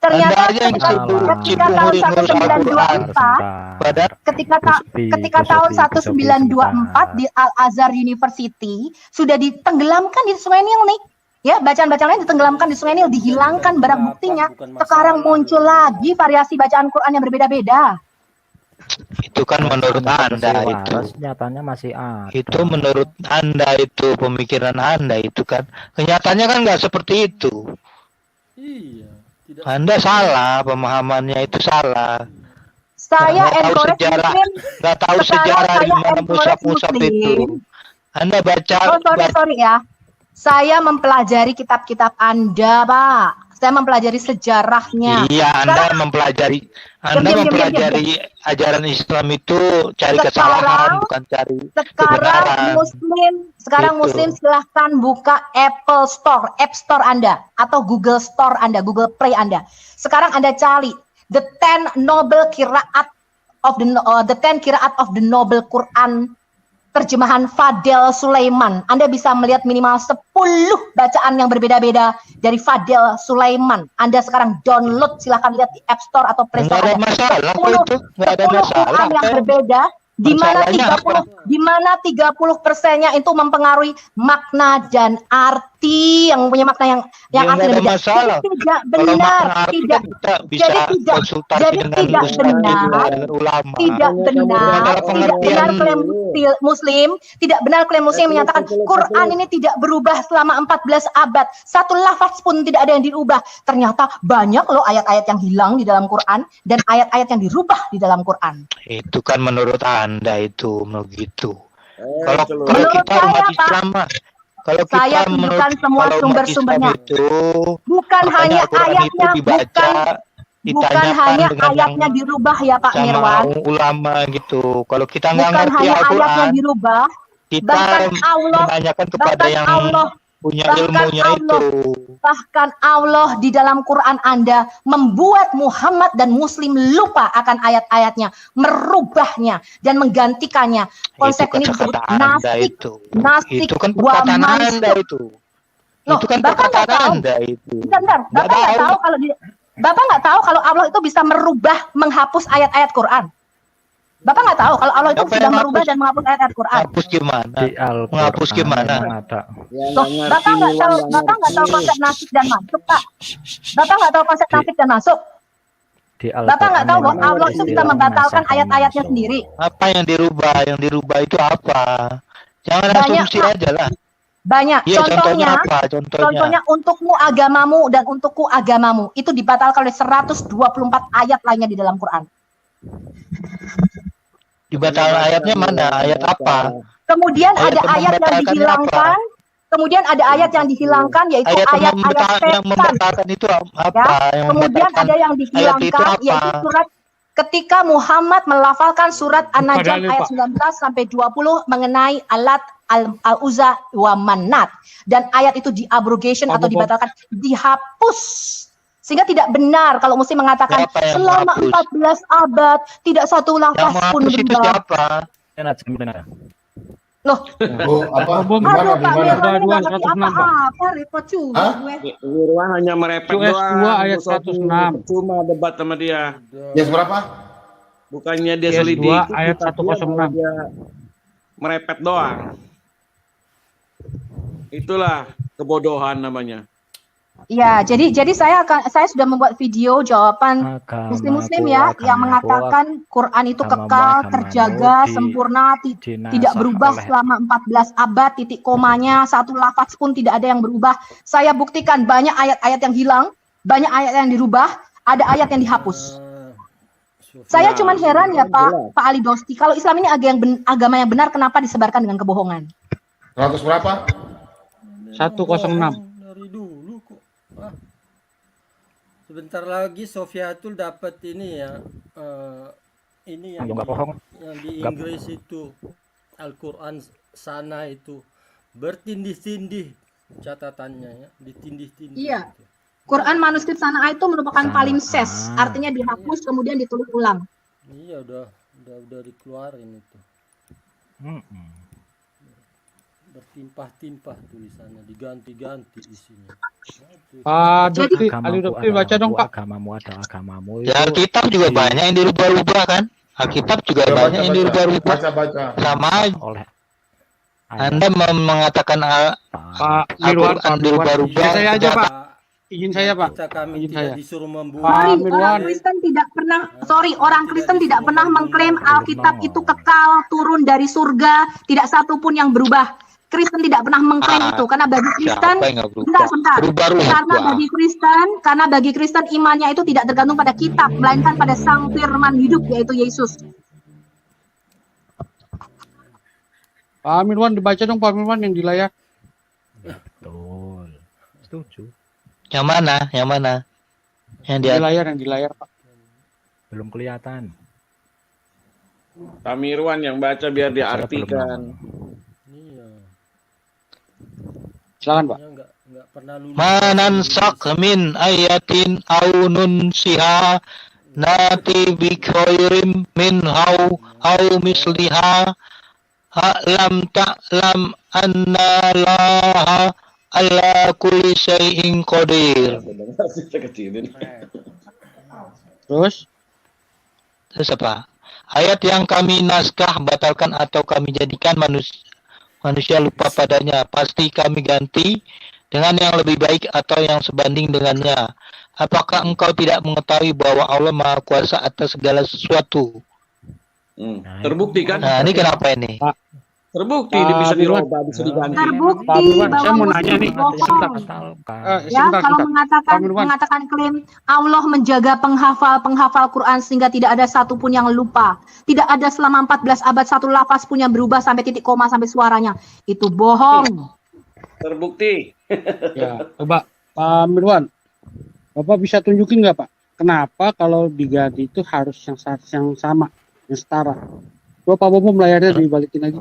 Ternyata ketika tahun 1924, ketika tahun 1924 di Al-Azhar University sudah ditenggelamkan di Sungai Nil nih. Ya, bacaan-bacaan lain ditenggelamkan di Sungai Nil, dihilangkan barang buktinya. Sekarang muncul lagi variasi bacaan Quran yang berbeda-beda. Itu kan menurut Anda itu. Nyatanya masih ada. Itu menurut Anda itu, pemikiran Anda itu kan. Kenyataannya kan nggak seperti itu. Iya. Anda salah, pemahamannya itu salah. Saya nggak tahu sejarah di mana mushaf-mushaf itu. Anda baca. Sorry ya. Saya mempelajari kitab-kitab Anda, Pak. Saya mempelajari sejarahnya. Iya, Anda mempelajari ajaran Islam itu cari kesalahan, bukan cari kebenaran. Sekarang Muslim silahkan buka Apple Store, App Store Anda, atau Google Store Anda, Google Play Anda. Sekarang Anda cari the 10 noble qiraat of the 10 qiraat of the noble Quran terjemahan Fadel Sulaiman. Anda bisa melihat minimal 10 bacaan yang berbeda-beda dari Fadel Sulaiman. Anda sekarang download, silahkan lihat di App Store atau Play Store. Nggak ada masalah kok itu, nggak ada 10 masalah. Quran yang berbeda, di mana 30%-nya itu mempengaruhi makna dan arti, yang punya makna yang Ya, arti nggak ada beda. masalah. Jadi tidak Kalau benar, makna arti tidak kan kita bisa konsultasi jadi dengan tidak ustaz benar, juga, dengan ulama. tidak benar, Ada tidak pengertian benar klaim Muslim, tidak benar klaim Muslim yang menyatakan Quran ini tidak berubah selama 14 abad. Satu lafaz pun tidak ada yang dirubah. Ternyata banyak loh ayat-ayat yang hilang di dalam Quran dan ayat-ayat yang dirubah di dalam Quran. Itu kan menurut Anda itu begitu. Kalau Menurut kita saya, umat Pak, Islam mah, kalau saya kita tunjukkan semua kalau umat sumber-sumbernya. Islam itu, Bukan makanya hanya Al-Quran itu ayatnya, dibaca, bukan ditanyakan hanya dengan ayatnya dirubah ya Pak sama Mirwan. ulama gitu. Kalau kita nggak Bukan ngerti hanya ayatnya Al-Quran, dirubah, kita bahkan Allah, menanyakan kepada bahkan yang Allah, punya bahkan ilmunya Allah, itu. bahkan Allah di dalam Quran Anda membuat Muhammad dan Muslim lupa akan ayat-ayatnya, merubahnya dan menggantikannya. Konsep Itu ini disebut kata-kata Anda nasik, itu. nasik Itu kan wa perkataan Anda mansukh. itu. Loh, Itu kan Bapak nggak perkataan tahu? Anda itu. Bentar, Nggak Bapak nggak tahu. tahu kalau Bapak nggak tahu kalau Allah itu bisa merubah, menghapus ayat-ayat Quran. Bapak nggak tahu kalau Allah itu Siapa sudah yang merubah hapus? dan menghapus ayat-ayat Quran. Hapus gimana? Di Al-Quran Menghapus gimana? memang ada. Loh, Bapak nggak tahu konsep nasik dan masuk, Pak. Bapak nggak tahu konsep nasik dan masuk. Di Bapak nggak tahu bahwa memang Allah ada itu bisa istilah membatalkan nasakh dan ayat-ayatnya mansukh. sendiri. Apa yang dirubah? Yang dirubah itu apa? Jangan Banyak, asumsi Pak. aja lah. Banyak. Iya, contohnya Contohnya, apa? Contohnya. contohnya untukmu agamamu dan untukku agamamu itu dibatalkan oleh 124 ayat lainnya di dalam Quran. Dibatalkan ayatnya mana? Ayat apa? Kemudian Ayat ada yang ayat yang membatalkannya dihilangkan. Kemudian ada ayat yang dihilangkan yaitu Ayat yang ayat-ayat yang setan. membatalkan itu apa? Ya. Yang Kemudian membatalkan ada yang ayat itu dihilangkan apa? yaitu surat ketika Muhammad melafalkan surat An-Najm Dalil, ayat Pak. 19 sampai 20 mengenai alat al-Uzza wa Manat, dan ayat itu di-abrogation atau dibatalkan, dihapus. Sehingga tidak benar kalau Muslim mengatakan Siapa yang selama menghapus? 14 abad tidak satu Yang lafaz pun menghapus itu berubah. siapa? Loh, Oh, apa? Gimana? aduh Pak Gimana? Mirwan ini nggak ngerti 106, Pak. apa-apa, repot juga Hah? gue. Irwan hanya merepet US doang. 2 ayat Bu Sofi. 106. Cuma debat sama dia. Yes, berapa? Bukannya dia Yes, selidiki, 2 ayat tapi 106. dia merepet doang. Itulah kebodohan namanya. Ya, jadi saya sudah membuat video jawaban Muslim-Muslim ya yang mengatakan Quran itu kekal, terjaga, sempurna, tidak berubah selama 14 abad, titik komanya, satu lafaz pun tidak ada yang berubah. Saya buktikan banyak ayat-ayat yang hilang, banyak ayat yang dirubah, ada ayat yang dihapus. Saya cuman heran ya Pak Ali Dosti, kalau Islam ini agama yang benar, kenapa disebarkan dengan kebohongan? 100 berapa? 106. Dari dulu kok. Sebentar lagi Sofiatul dapat ini ya. Ini yang Nggak bohong. yang di Nggak. Inggris itu Al-Quran sana itu bertindih-tindih catatannya ya, ditindih-tindih. Iya. Gitu. Quran manuskrip Sanaa itu merupakan palimpsest, artinya dihapus kemudian ditulis ulang. Iya udah dikeluarin itu. Bertimpah-timpah tulisannya, diganti-ganti isinya. Pak Jadi- Dokter, Ali Dokter baca dong Pak. Agamamu adalah agamamu. Ya, Alkitab juga banyak yang dirubah-rubah kan? Alkitab juga Coba banyak yang dirubah-rubah. Baca. Sama aja. oleh Anda mengatakan Pak Mirwan, Al-Quran dirubah-rubah. Saya aja Pak. Kita- Izin saya Pak. kami Izin tidak saya. disuruh membuat. Pak Sorry, Mirwan. orang Kristen tidak pernah, orang Kristen tidak pernah mengklaim Alkitab itu kekal, turun dari surga, tidak satu pun yang berubah. Kristen tidak pernah mengklaim itu, karena bagi Kristen, Siapa yang nggak berubah? sebentar, Berubah-ubah. karena bagi Kristen imannya itu tidak tergantung pada kitab, melainkan pada Sang Firman hidup, yaitu Yesus. Pak Mirwan dibaca dong Pak Mirwan yang di layar. Betul. Setuju. Yang mana? Yang mana? Yang Di dia layar, yang di layar Pak. Belum kelihatan. Pak Mirwan yang baca biar diartikan. Iya. Silakan Pak. Nggak pernah lulus. manansak min ayatin au nunsiha nati bi khairim min au misliha Alam ta'lam anna Allah ala kulli syai'in qadir. Terus Terus apa? Ayat yang kami naskah, batalkan atau kami jadikan manusia lupa padanya. Pasti kami ganti dengan yang lebih baik atau yang sebanding dengannya. Apakah engkau tidak mengetahui bahwa Allah Maha Kuasa atas segala sesuatu? Terbukti kan? Nah, ini kenapa ini? Terbukti bisa dirubah, bisa diganti. Terbukti Saya bahwa mau nanya nih. bohong. Ya, Sebentar, kalau sebentar. mengatakan klaim Allah menjaga penghafal Quran sehingga tidak ada satupun yang lupa. Tidak ada selama 14 abad satu lafaz pun yang berubah sampai titik koma sampai suaranya. Itu bohong. Terbukti. Ya, coba Pak Mirwan, Bapak bisa tunjukin nggak Pak? Kenapa kalau diganti itu harus yang sama, yang setara? Coba Pak Bobo layarnya dibalikin lagi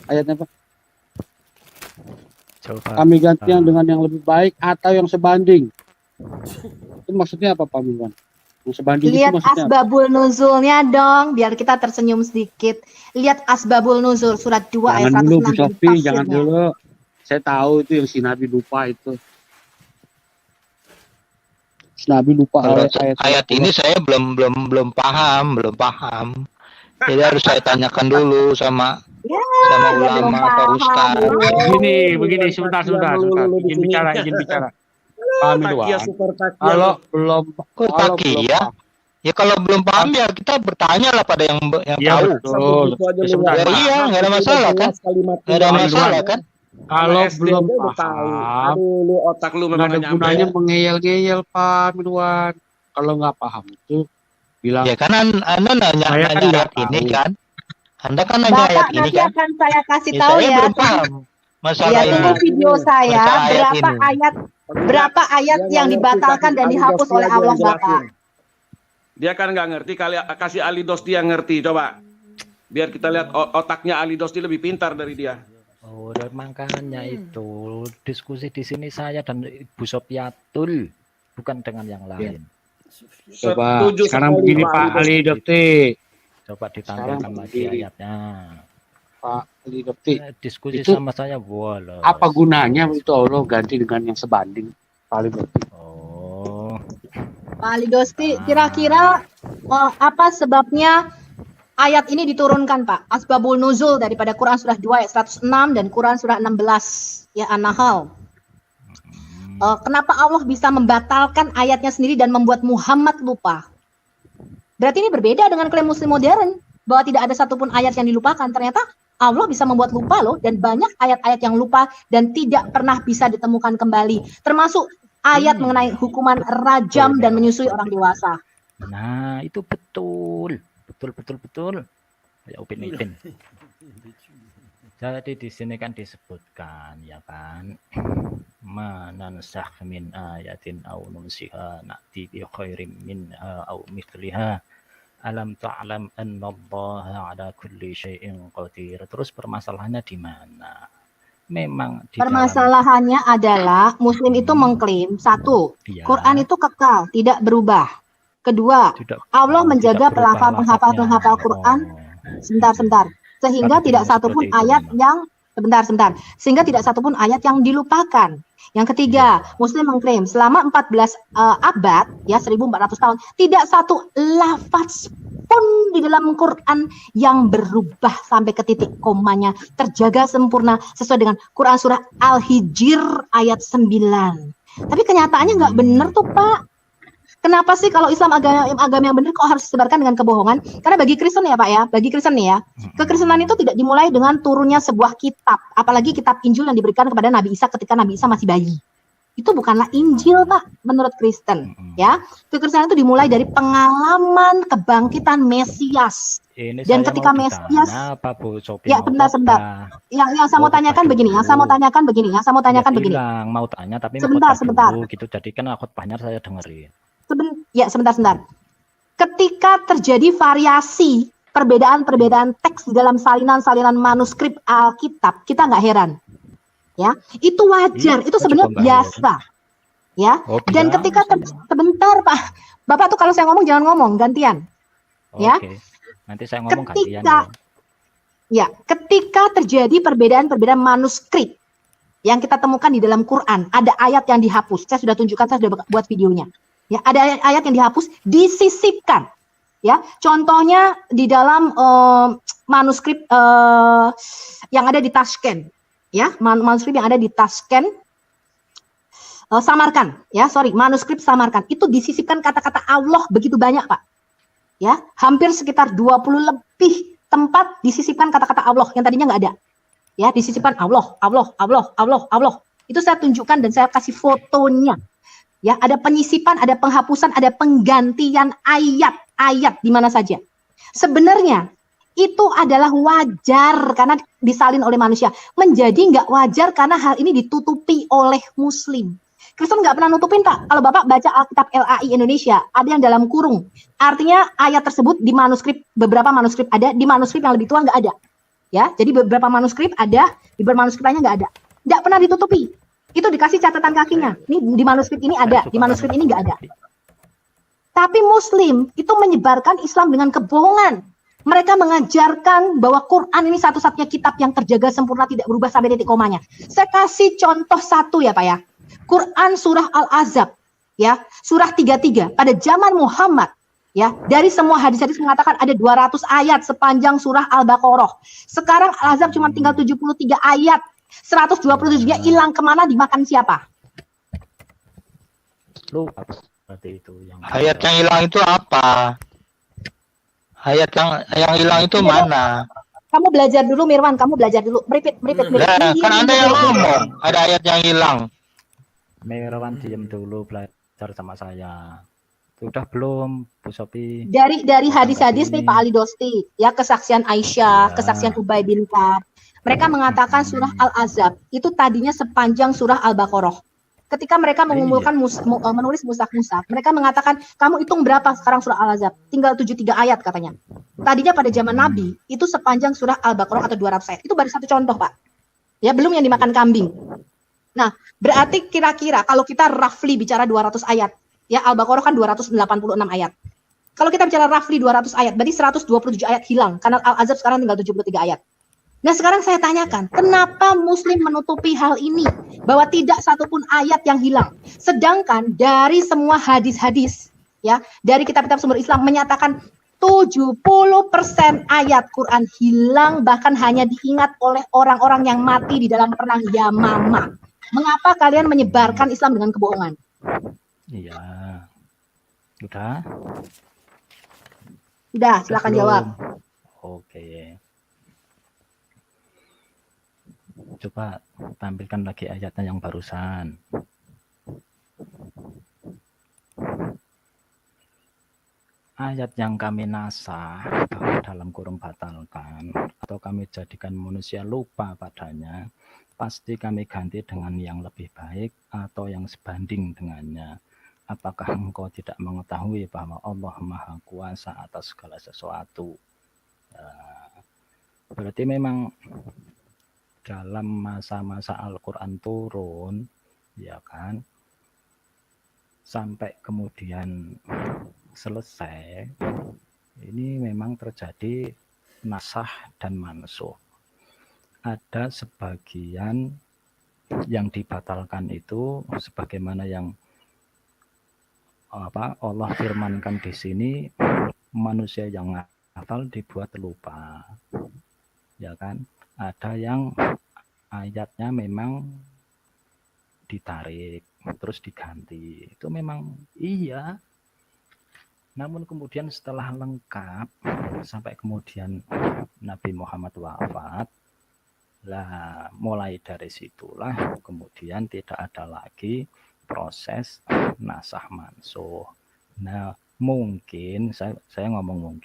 ayatnya Pak. Coba. Kami ganti yang dengan yang lebih baik atau yang sebanding. Itu maksudnya apa Pak Mirwan? Yang sebanding itu Lihat maksudnya apa? asbabul nuzulnya dong, biar kita tersenyum sedikit. Lihat asbabul nuzul surat 2 ayat Jangan dulu Bu 106 Sofi, jangan tafsirnya. dulu. Saya tahu itu yang si Nabi lupa itu. Si Nabi lupa Kalau ayat ini saya belum paham. Jadi harus saya tanyakan dulu sama ulama atau ustaz. Begini, sebentar. Izin bicara. Pak Mirwan, kalau belum Ya? Ya kalau belum paham ya kita bertanya lah pada yang ya tahu. betul. Sebentar, Ya, Pak. iya, nggak ada masalah kan? Nggak ada masalah kan? Kalau SD belum udah tahu. paham, Aduh, lu otak lu nggak memang ada nggak nyampe. gunanya mengeyel-ngeyel Pak Mirwan. Kalau nggak paham itu bilang. Ya kan Anda nanya Saya kan nggak ayat ini tahu. kan? Anda kan nanya ayat Bapak ini nanti kan? akan saya kasih Ya, tahu saya ya. belum paham masalah Ya, ini. tunggu video saya Masalah berapa ayat yang dibatalkan dan dihapus oleh Allah Bapak. Dia kan nggak ngerti, kali kasih Ali Dosti yang ngerti, coba. Biar kita lihat otaknya Ali Dosti lebih pintar dari dia. Oh, dan makanya itu diskusi di sini saya dan Ibu Sofiatul, bukan dengan yang lain. Coba Setuju sekarang sekali, begini Pak Pak Ali Dokti. Coba ditampilkan lagi ayatnya. Pak Ali Dokti. Diskusi Itu sama saya boleh. apa gunanya itu Allah ganti dengan yang sebanding? Pak Ali Dokti. Oh, Pak Ali Dosti, kira-kira apa sebabnya ayat ini diturunkan, Pak? Asbabul nuzul daripada Quran surah 2 ayat 106 dan Quran surah 16 ya An-Nahl. Kenapa Allah bisa membatalkan ayatnya sendiri dan membuat Muhammad lupa? Berarti ini berbeda dengan klaim muslim modern bahwa tidak ada satupun ayat yang dilupakan. Ternyata Allah bisa membuat lupa loh, dan banyak ayat-ayat yang lupa dan tidak pernah bisa ditemukan kembali. Termasuk ayat mengenai hukuman rajam dan menyusui orang dewasa. nah itu betul. Ya Upin. Jadi di sini kan disebutkan ya kan, manansah min ayatin aw nunsiha na'ti bi khairim minha aw mithliha alam ta'lam annallaha ala kulli syai'in qadir. Terus permasalahannya di mana? Memang di Permasalahannya adalah Muslim itu mengklaim satu, Iya. Quran itu kekal, tidak berubah. Kedua, Allah menjaga penghafal Quran. Sebentar. Sehingga tidak satupun ayat yang sehingga tidak satupun ayat yang dilupakan. Yang ketiga, Muslim mengklaim selama 14 abad, ya 1400 tahun, tidak satu lafaz pun di dalam Quran yang berubah sampai ke titik komanya, terjaga sempurna sesuai dengan Quran surah Al-Hijr ayat 9. Tapi kenyataannya nggak benar tuh, Pak. Kenapa sih kalau Islam agama yang benar kok harus disebarkan dengan kebohongan? Karena bagi Kristen ya Pak ya, bagi Kristen nih ya, kekristenan itu tidak dimulai dengan turunnya sebuah kitab, apalagi kitab Injil yang diberikan kepada Nabi Isa ketika Nabi Isa masih bayi. Itu bukanlah Injil Pak, menurut Kristen ya. Kekristenan itu dimulai dari pengalaman kebangkitan Mesias. Ini Dan saya ketika mau Mesias, ditanya, apa Bu Sophie ya mau sebentar. Yang saya mau tanyakan begini, bilang mau tanya tapi Sebentar. dulu, gitu. Jadi kan khotbahnya saya dengerin. Sebentar. Ketika terjadi variasi perbedaan teks di dalam salinan manuskrip Alkitab, kita nggak heran, ya? Itu wajar, itu sebenarnya biasa, ya. Dan ketika sebentar Pak, Bapak tuh kalau saya ngomong jangan ngomong gantian, ya. Nanti saya ngomong gantian. Ya, ketika terjadi perbedaan-perbedaan manuskrip yang kita temukan di dalam Quran, ada ayat yang dihapus. Saya sudah tunjukkan, saya sudah buat videonya. Ya, ada ayat yang dihapus, disisipkan. Ya, contohnya di dalam manuskrip yang ada di Tashkent. Ya, manuskrip yang ada di Tashkent, Samarkand. Ya, sorry, manuskrip Samarkand. Itu disisipkan kata-kata Allah begitu banyak, Pak. Ya, hampir sekitar 20 lebih tempat disisipkan kata-kata Allah yang tadinya nggak ada. Ya, disisipkan Allah, Allah, Allah, Allah, Allah. Itu saya tunjukkan dan saya kasih fotonya. Ya, ada penyisipan, ada penghapusan, ada penggantian ayat-ayat di mana saja. Sebenarnya itu adalah wajar karena disalin oleh manusia. Menjadi nggak wajar karena hal ini ditutupi oleh Muslim. Kristen nggak pernah nutupin, Pak. Kalau Bapak baca Alkitab LAI Indonesia, ada yang dalam kurung. Artinya ayat tersebut di manuskrip, beberapa manuskrip ada, di manuskrip yang lebih tua nggak ada. Ya, jadi beberapa manuskrip ada, di manuskrip lainnya nggak ada. Nggak pernah ditutupi. Itu dikasih catatan kakinya. Ini di manuskrip ini ada, di manuskrip ini nggak ada. Tapi Muslim itu menyebarkan Islam dengan kebohongan. Mereka mengajarkan bahwa Quran ini satu-satunya kitab yang terjaga sempurna, tidak berubah sampai titik komanya. Saya kasih contoh satu ya, Pak ya. Quran surah Al-Ahzab, ya, surah 33 pada zaman Muhammad, ya, dari semua hadis-hadis mengatakan ada 200 ayat sepanjang surah Al-Baqarah. Sekarang Al-Ahzab cuma tinggal 73 ayat, 127-nya hilang kemana, dimakan siapa? Lupa seperti itu yang Ayat yang hilang itu apa? Ayat yang hilang itu mana? Kamu belajar dulu, Mirwan, kamu belajar dulu. Meripit. Nah, kan Anda yang ngomong, ada ayat yang hilang. Mirwan diam dulu, belajar sama saya. Sudah belum, Bu Sophie? Dari hadis-hadis nih Pak Ali Dosti, ya, kesaksian Aisyah, kesaksian Ubay bin Ka'ab. Mereka mengatakan surah Al-Ahzab itu tadinya sepanjang surah Al-Baqarah. Ketika mereka mengumpulkan menulis mushaf-mushaf, mereka mengatakan, kamu hitung berapa sekarang surah Al-Ahzab? Tinggal 73 ayat katanya. Tadinya pada zaman Nabi itu sepanjang surah Al-Baqarah atau 200 ayat. Itu baru satu contoh, Pak. Ya, belum yang dimakan kambing. Nah, berarti kira-kira kalau kita roughly bicara 200 ayat, ya, Al-Baqarah kan 286 ayat. Kalau kita bicara roughly 200 ayat, berarti 127 ayat hilang, karena Al-Ahzab sekarang tinggal 73 ayat. Nah, sekarang saya tanyakan, kenapa Muslim menutupi hal ini? Bahwa tidak satupun ayat yang hilang. Sedangkan dari semua hadis-hadis, ya, dari kitab-kitab sumber Islam menyatakan 70% ayat Quran hilang, bahkan hanya diingat oleh orang-orang yang mati di dalam perang Yamama. Mengapa kalian menyebarkan Islam dengan kebohongan? Iya. Sudah? Sudah, silakan jawab. Oke. Coba tampilkan lagi ayatnya yang barusan. Ayat yang kami nasah dalam kurung batalkan atau kami jadikan manusia lupa padanya, pasti kami ganti dengan yang lebih baik atau yang sebanding dengannya. Apakah engkau tidak mengetahui bahwa Allah Maha Kuasa atas segala sesuatu? Berarti memang dalam masa-masa Al-Quran turun, ya kan, sampai kemudian selesai, ini memang terjadi nasah dan mansuh. Ada sebagian yang dibatalkan itu sebagaimana yang Allah firmankan di sini, manusia yang hafal dibuat lupa, ya kan. Ada yang ayatnya memang ditarik terus diganti, itu memang iya. Namun kemudian setelah lengkap sampai kemudian Nabi Muhammad wafat, lah mulai dari situlah kemudian tidak ada lagi proses nasah mansuh. Nah, mungkin saya ngomong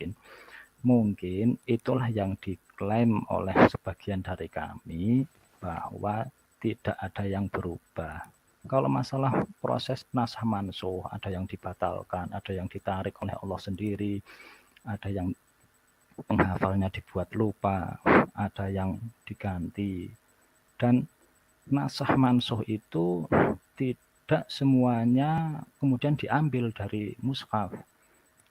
mungkin itulah yang diklaim oleh sebagian dari kami bahwa tidak ada yang berubah. Kalau masalah proses nasah mansuh, ada yang dibatalkan, ada yang ditarik oleh Allah sendiri, ada yang penghafalnya dibuat lupa, ada yang diganti. Dan nasah mansuh itu tidak semuanya kemudian diambil dari mushaf.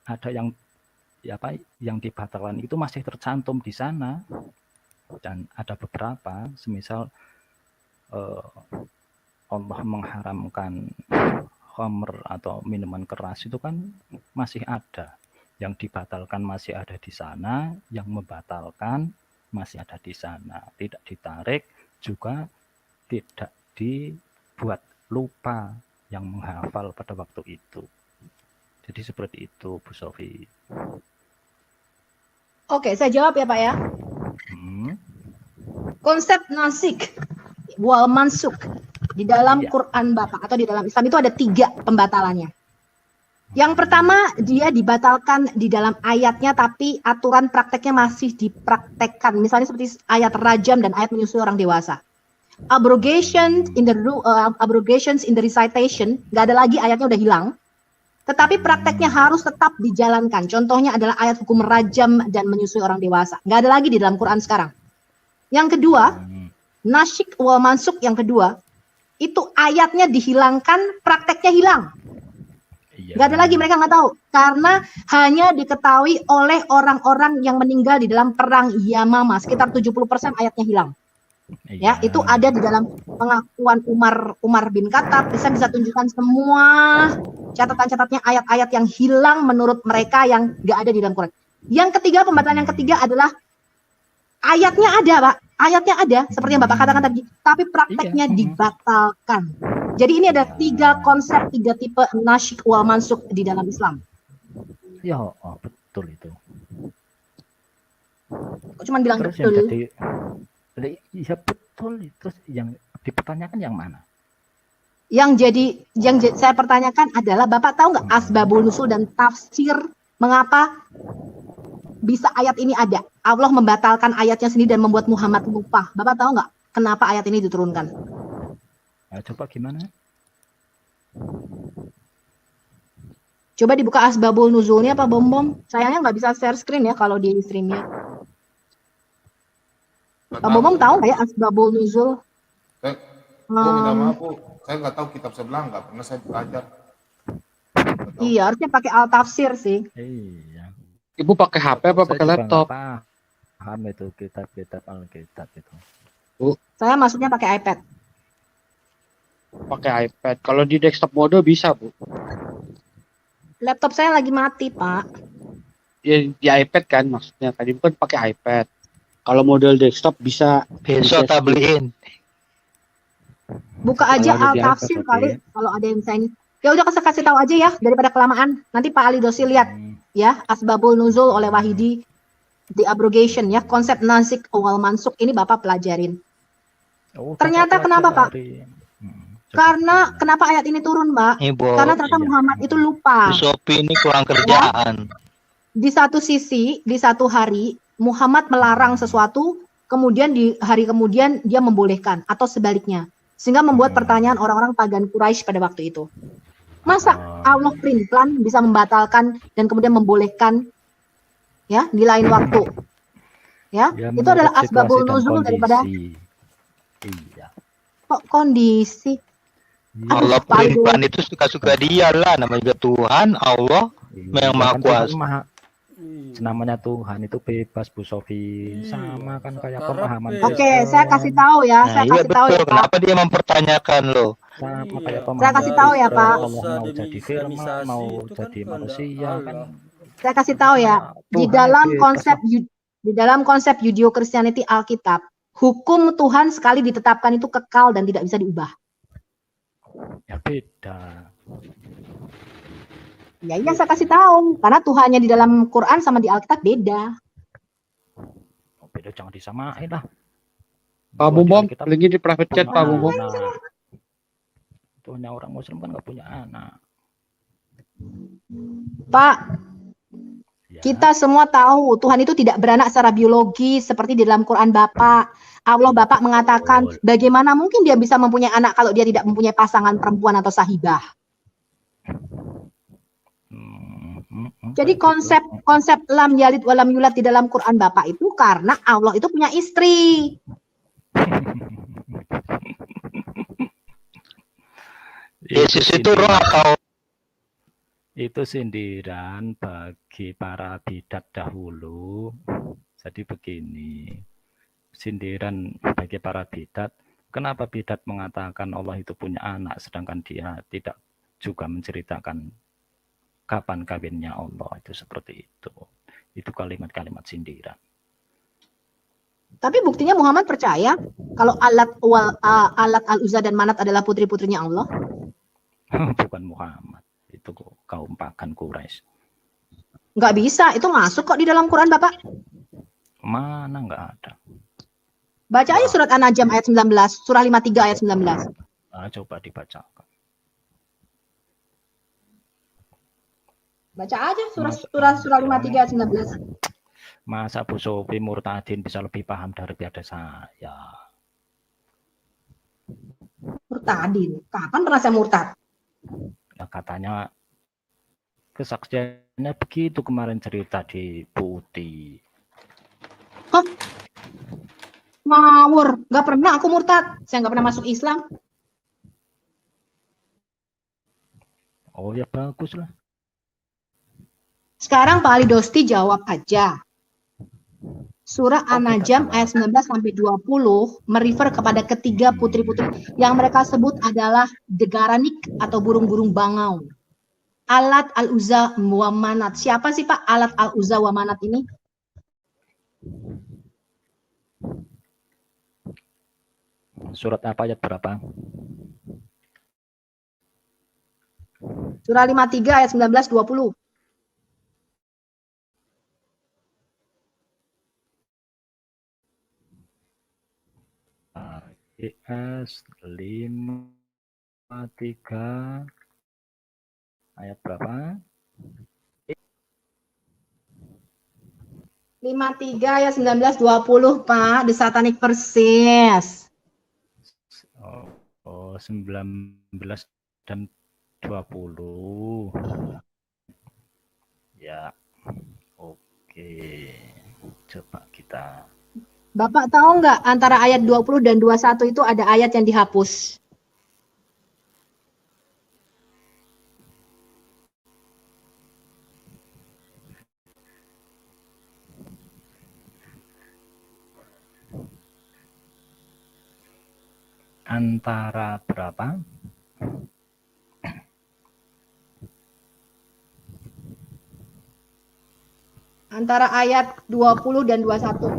Ada yang dibatalkan itu masih tercantum di sana. Dan ada beberapa, semisal Allah mengharamkan khamr atau minuman keras itu kan masih ada. Yang dibatalkan masih ada di sana, yang membatalkan masih ada di sana. Tidak ditarik, juga tidak dibuat lupa yang menghafal pada waktu itu. Jadi seperti itu, Bu Sofi. Oke, saya jawab ya Pak ya. Konsep nasik wal mansuk di dalam Quran Bapak atau di dalam Islam itu ada 3 pembatalannya. Yang pertama, dia dibatalkan di dalam ayatnya, tapi aturan prakteknya masih dipraktekkan. Misalnya seperti ayat rajam dan ayat menyusui orang dewasa. Abrogations in the recitation, nggak ada lagi, ayatnya udah hilang. Tetapi prakteknya harus tetap dijalankan. Contohnya adalah ayat hukum rajam dan menyusui orang dewasa. Nggak ada lagi di dalam Quran sekarang. Yang kedua, nasyik wal mansuk yang kedua, itu ayatnya dihilangkan, prakteknya hilang. Nggak ada lagi, mereka nggak tahu. Karena hanya diketahui oleh orang-orang yang meninggal di dalam perang Yamama. Sekitar 70% ayatnya hilang. Ya, itu ada di dalam pengakuan Umar bin Khattab. Saya bisa tunjukkan semua catatan-catatnya ayat-ayat yang hilang menurut mereka yang nggak ada di dalam Quran. Yang ketiga, pembatalan yang ketiga adalah ayatnya ada, Pak. Ayatnya ada, seperti yang Bapak katakan tadi, tapi prakteknya dibatalkan. Jadi ini ada 3 konsep, 3 tipe nasyik wal mansuk di dalam Islam. Ya, betul itu. Kok cuma bilang Terus betul? Ya betul. Terus yang dipertanyakan yang mana? Yang saya pertanyakan adalah, Bapak tahu nggak asbabul nusul dan tafsir mengapa bisa ayat ini ada? Allah membatalkan ayatnya sendiri dan membuat Muhammad lupa. Bapak tahu nggak kenapa ayat ini diturunkan? Ya, coba gimana? Coba dibuka asbabul nuzulnya Pak Bom. Sayangnya nggak bisa share screen ya kalau di streamnya. Pak Bom tahu nggak ya asbabul nuzul? Minta maaf, Bu. Saya nggak tahu kitab sebelah, nggak pernah saya belajar. Iya, harusnya pakai al tafsir sih. Iya. Ibu pakai HP apa pakai laptop? Paham itu kitab-kitab Alkitab itu. Bu, Saya maksudnya pakai iPad. pakai iPad. Kalau di desktop mode bisa, Bu. Laptop saya lagi mati, Pak. Ya, di iPad kan maksudnya. Tadi bukan pakai iPad. Kalau model desktop bisa. Besok tak beliin. Buka aja Kalau ada al di tafsir iPad, kali kalau ada yang bisa ini. Ya udah kasih tahu aja ya daripada kelamaan. Nanti Pak Ali Dosi lihat ya asbabul nuzul oleh Wahidi, the abrogation ya, konsep nasik wal mansuk ini Bapak pelajarin. Ternyata kenapa Pak? Karena kenapa ayat ini turun, Mbak? Karena ternyata Muhammad itu lupa. Sopi ini kurang kerjaan. Di satu sisi, di satu hari Muhammad melarang sesuatu, kemudian di hari kemudian dia membolehkan atau sebaliknya. Sehingga membuat pertanyaan orang-orang pagan Quraisy pada waktu itu. Masa Allah plan bisa membatalkan dan kemudian membolehkan ya di lain waktu? Ya, itu adalah asbabul nuzul daripada kok kondisi. Allah plan itu suka-suka dia lah, namanya juga Tuhan, Allah yang Maha Kuasa. Namanya Tuhan itu bebas, Bu Sofi. Sama kan kayak pemahaman. Oke, saya kasih tahu ya, saya kasih tahu ya, Pak. Kenapa dia mempertanyakan loh? Sama kayak pemahaman. Saya kasih tahu ya, Pak. Allah mau jadi firman, mau jadi manusia kan. Saya kasih tahu ya, di dalam konsep Judeo Christianity Alkitab, hukum Tuhan sekali ditetapkan itu kekal dan tidak bisa diubah. Ya beda. Ya iya saya kasih tahu, karena Tuhannya di dalam Quran sama di Alkitab beda. Beda, jangan disamain lah. Pak Bum, lagi di private chat Pak Bum. Tuhannya orang Muslim kan nggak punya anak. Pak, kita semua tahu Tuhan itu tidak beranak secara biologi seperti di dalam Quran Bapak. Allah Bapak mengatakan bagaimana mungkin dia bisa mempunyai anak kalau dia tidak mempunyai pasangan perempuan atau sahibah. Jadi konsep lam yalid walam yulad di dalam Quran Bapak itu karena Allah itu punya istri. Yesus itu roh atau itu sindiran bagi para bidat dahulu. Jadi begini, sindiran bagi para bidat. Kenapa bidat mengatakan Allah itu punya anak, sedangkan dia tidak juga menceritakan kapan kawinnya Allah, itu seperti itu. Itu kalimat-kalimat sindiran. Tapi buktinya Muhammad percaya kalau Alat Al-Uzza dan Manat adalah putri-putrinya Allah. Bukan Muhammad, itu kaum pagan Quraisy. Nggak bisa, itu masuk kok di dalam Quran, Bapak. Mana nggak ada. Baca aja surat An-Najm ayat 19, surah 53 ayat 19. Coba dibacakan. Baca aja surah 53 ayat 19. Masa Bu Sofi Murtadin bisa lebih paham daripada saya? Murtadin? Kapan pernah saya murtad? Nah, katanya kesaksiannya begitu kemarin cerita di Putih. Hah? Ngawur, nggak pernah aku murtad. Saya nggak pernah masuk Islam. Oh ya bagus lah. Sekarang Pak Ali Dosti jawab aja. Surah An-Najm ayat 19 sampai 20 merefer kepada ketiga putri-putri yang mereka sebut adalah Degaranik atau burung-burung bangau. Alat Al-Uzza wa Manat. Siapa sih Pak Alat Al-Uzza wa Manat ini? Surat apa ayat berapa? Surah 53 ayat 19-20. IS 53 ayat berapa? 53 ayat 19-20 Pak, The Satanic Verses. 19 dan 20. Ya, oke. Coba kita. Bapak tahu nggak antara ayat 20 dan 21 itu ada ayat yang dihapus? Antara berapa? Antara ayat 20 dan 21.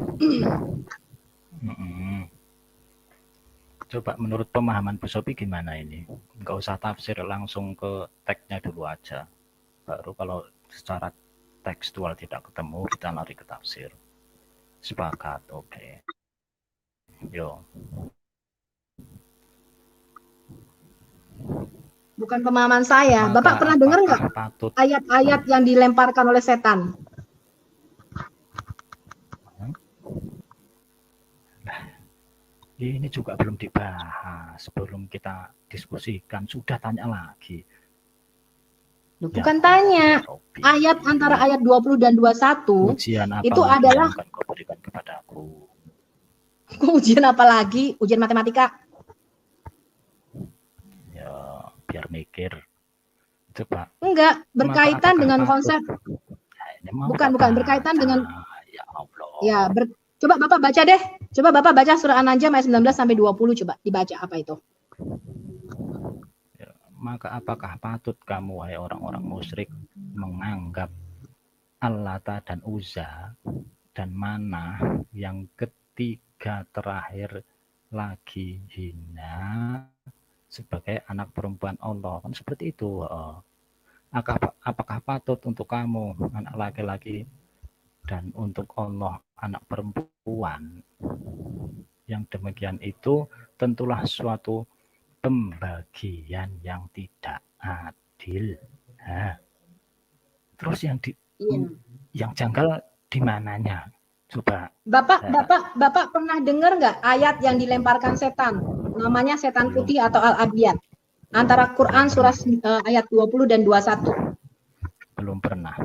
Coba menurut pemahaman Bu Sophie gimana ini? Nggak usah tafsir, langsung ke teksnya dulu aja. Baru kalau secara tekstual tidak ketemu, kita lari ke tafsir. Sepakat, oke. Yo. Bukan pemahaman saya. Bapak pernah dengar nggak ayat-ayat yang dilemparkan oleh setan? Ini juga belum dibahas, belum kita diskusikan, sudah tanya lagi. Bukan tanya, ayat antara ayat 20 dan 21 ujian apa itu adalah yang kau berikan kepadaku. Ujian apa lagi? Ujian matematika. Ya, biar mikir. Coba. Enggak, berkaitan dengan konsep. Bukan, berkaitan dengan. Ya Allah. Ya, coba Bapak baca deh. Coba Bapak baca surah An-Najm ayat 19 sampai 20 coba dibaca apa itu. Ya, maka apakah patut kamu wahai orang-orang musyrik menganggap Allata dan Uzza dan Mana yang ketiga terakhir lagi hina sebagai anak perempuan Allah? Kan seperti itu. Apakah patut untuk kamu anak laki-laki dan untuk Allah anak perempuan? Yang demikian itu tentulah suatu pembagian yang tidak adil. Nah, terus yang janggal di mananya? Coba. Bapak pernah dengar nggak ayat yang dilemparkan setan? Namanya setan putih atau Al-Abiyat. Antara Quran surah ayat 20 dan 21. Belum pernah.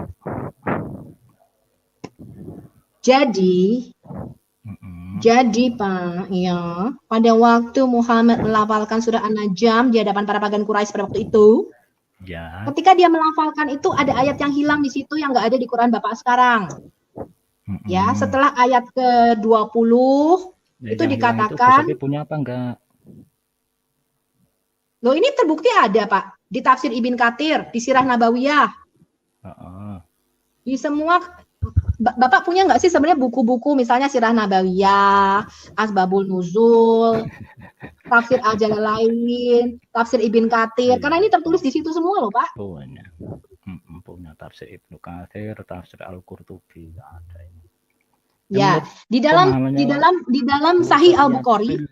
Jadi Pak, ya, pada waktu Muhammad melafalkan surah An-Najm di hadapan para pagan Quraisy pada waktu itu, ya. Ketika dia melafalkan itu ada ayat yang hilang di situ yang nggak ada di Quran Bapak sekarang. Ya, setelah ayat ke-20 Itu Yang dikatakan, Gus Sofi punya apa enggak? loh ini terbukti ada Pak, di tafsir Ibn Katsir, di Sirah Nabawiyah, Heeh. di semua. Bapak punya nggak sih sebenarnya buku-buku misalnya Sirah Nabawiyah, Asbabul Nuzul, Tafsir Al-Jalalain, Tafsir Ibn Katsir, karena ini tertulis di situ semua loh Pak. Punya. Punya tafsir Ibnu Katsir, tafsir Al-Qurtubi ada ini. Ya, di dalam Sahih Al-Bukhari,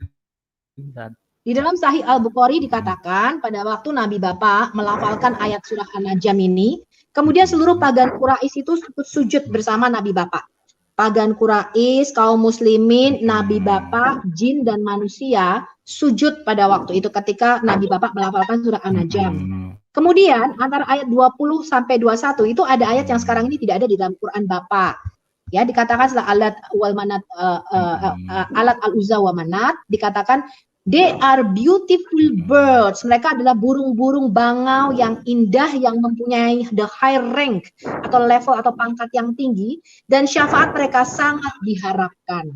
di dalam Sahih Al-Bukhari dikatakan pada waktu Nabi Bapak melafalkan ayat surah An-Najm ini, kemudian seluruh pagan Quraisy itu sujud bersama Nabi Bapak. Pagan Quraisy, kaum muslimin, Nabi Bapak, jin dan manusia sujud pada waktu itu ketika Nabi Bapak melafalkan surah An-Najm. Kemudian antara ayat 20 sampai 21 itu ada ayat yang sekarang ini tidak ada di dalam Quran Bapak. Ya, dikatakan setelah alat wal manat alat al-uzza wa manat dikatakan they are beautiful birds. Mereka adalah burung-burung bangau yang indah yang mempunyai the high rank atau level atau pangkat yang tinggi dan syafaat mereka sangat diharapkan.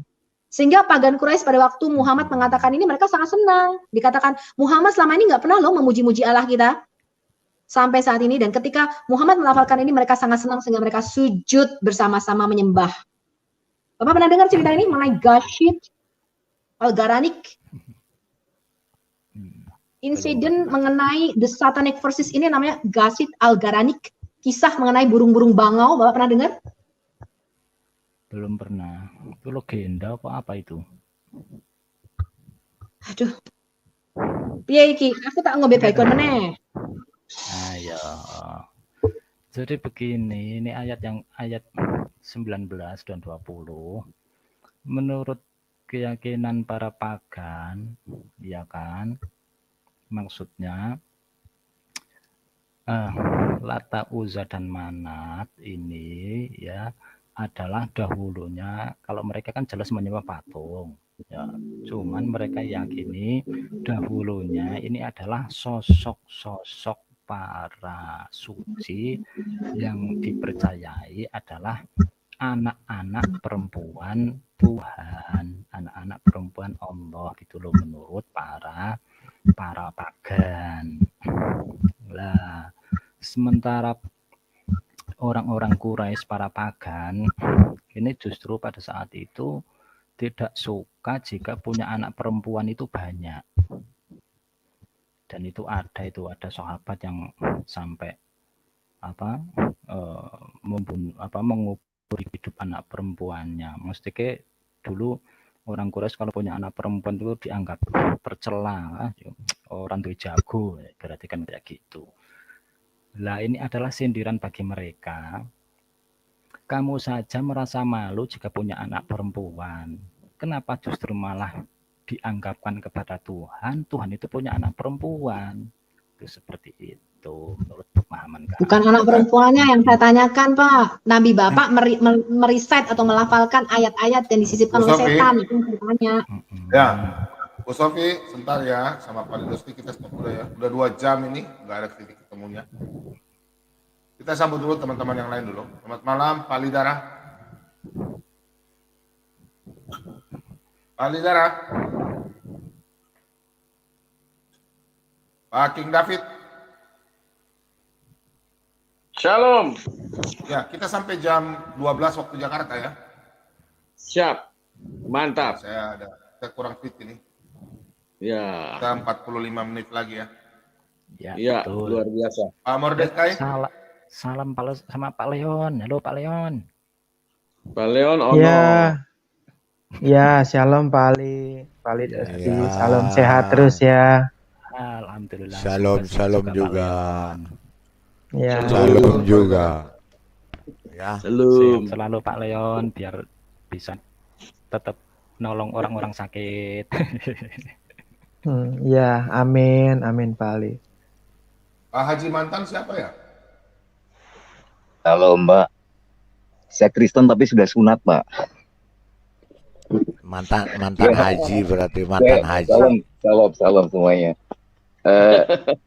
Sehingga pagan Quraisy pada waktu Muhammad mengatakan ini mereka sangat senang. Dikatakan Muhammad selama ini nggak pernah loh memuji-muji Allah kita sampai saat ini, dan ketika Muhammad melafalkan ini mereka sangat senang sehingga mereka sujud bersama-sama menyembah. Bapak pernah dengar cerita ini mengenai Ghashid Al-Gharanik? Insiden mengenai The Satanic Verses ini namanya Ghashid Al-Gharanik, kisah mengenai burung-burung bangau. Bapak pernah dengar? Belum pernah. Itu legenda apa itu? Aduh. Piye iki? Aku tak ngombe baikon meneh. Ayo. Jadi begini, ini ayat 19 dan 20. Menurut keyakinan para pagan, ya kan? Maksudnya Lata, Uzza dan Manat ini ya adalah dahulunya, kalau mereka kan jelas menyembah patung. Ya, cuman mereka yakini dahulunya ini adalah sosok-sosok para suci yang dipercayai adalah anak-anak perempuan Tuhan, anak-anak perempuan Allah gitu loh menurut para pagan. Lah, sementara orang-orang Quraisy para pagan ini justru pada saat itu tidak suka jika punya anak perempuan itu banyak. Dan itu ada sahabat yang sampai mengubur hidup anak perempuannya. Mesti dulu orang Quraisy kalau punya anak perempuan itu dianggap tercela, orang tuh jago, berarti kan kayak gitu. Lah ini adalah sindiran bagi mereka. Kamu saja merasa malu jika punya anak perempuan. Kenapa justru malah dianggapkan kepada Tuhan itu punya anak perempuan? Itu seperti itu menurut pemahaman kami. Bukan anak perempuannya yang saya tanyakan, Pak. Nabi Bapak meriset atau melafalkan ayat-ayat yang disisipkan oleh setan. Itu yang saya tanya. Ya, Bu Sofi, sebentar ya, sama Pak Lidosti kita stop dulu ya. Udah 2 jam ini, nggak ada titik ketemunya. Kita sambut dulu teman-teman yang lain dulu. Selamat malam, Pak Lidara. Pak Lidara. Pak King David. Shalom. Ya, kita sampai jam 12 waktu Jakarta ya. Siap. Mantap. Saya kurang fit ini. Ya. Kita 45 menit lagi ya. Ya, luar biasa. Pak Mordecai. Salam sama Pak Leon. Halo Pak Leon. Pak Leon, Ya, shalom Pak Ali. Salam sehat terus ya. Alhamdulillah. Shalom juga. Ya. Shalom juga. Ya. Sehat selalu Pak Leon biar bisa tetap nolong orang-orang sakit. Ya, amin Pak Ali. Pak Haji Mantan siapa ya? Halo Mbak, saya Kristen tapi sudah sunat Mbak. Mantan haji berarti mantan haji. Salam semuanya.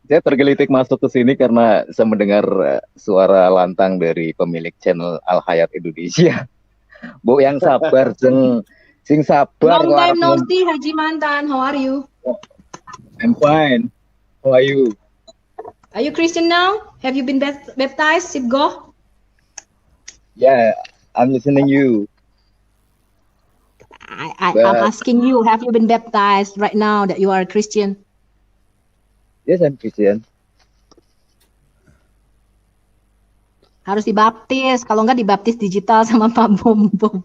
Saya tergelitik masuk ke sini karena saya mendengar suara lantang dari pemilik channel Al Hayat Indonesia. Bu yang sabar Sing sabar Long kok time arep no see, Haji Mantan. How are you? I'm fine. How are you? Are you Christian now? Have you been baptized, Sibgo? Yeah, I'm listening you. I'm But asking you, have you been baptized right now that you are a Christian? yes, I'm Christian. Harus dibaptis, kalau enggak dibaptis digital sama Pak Bom Bom.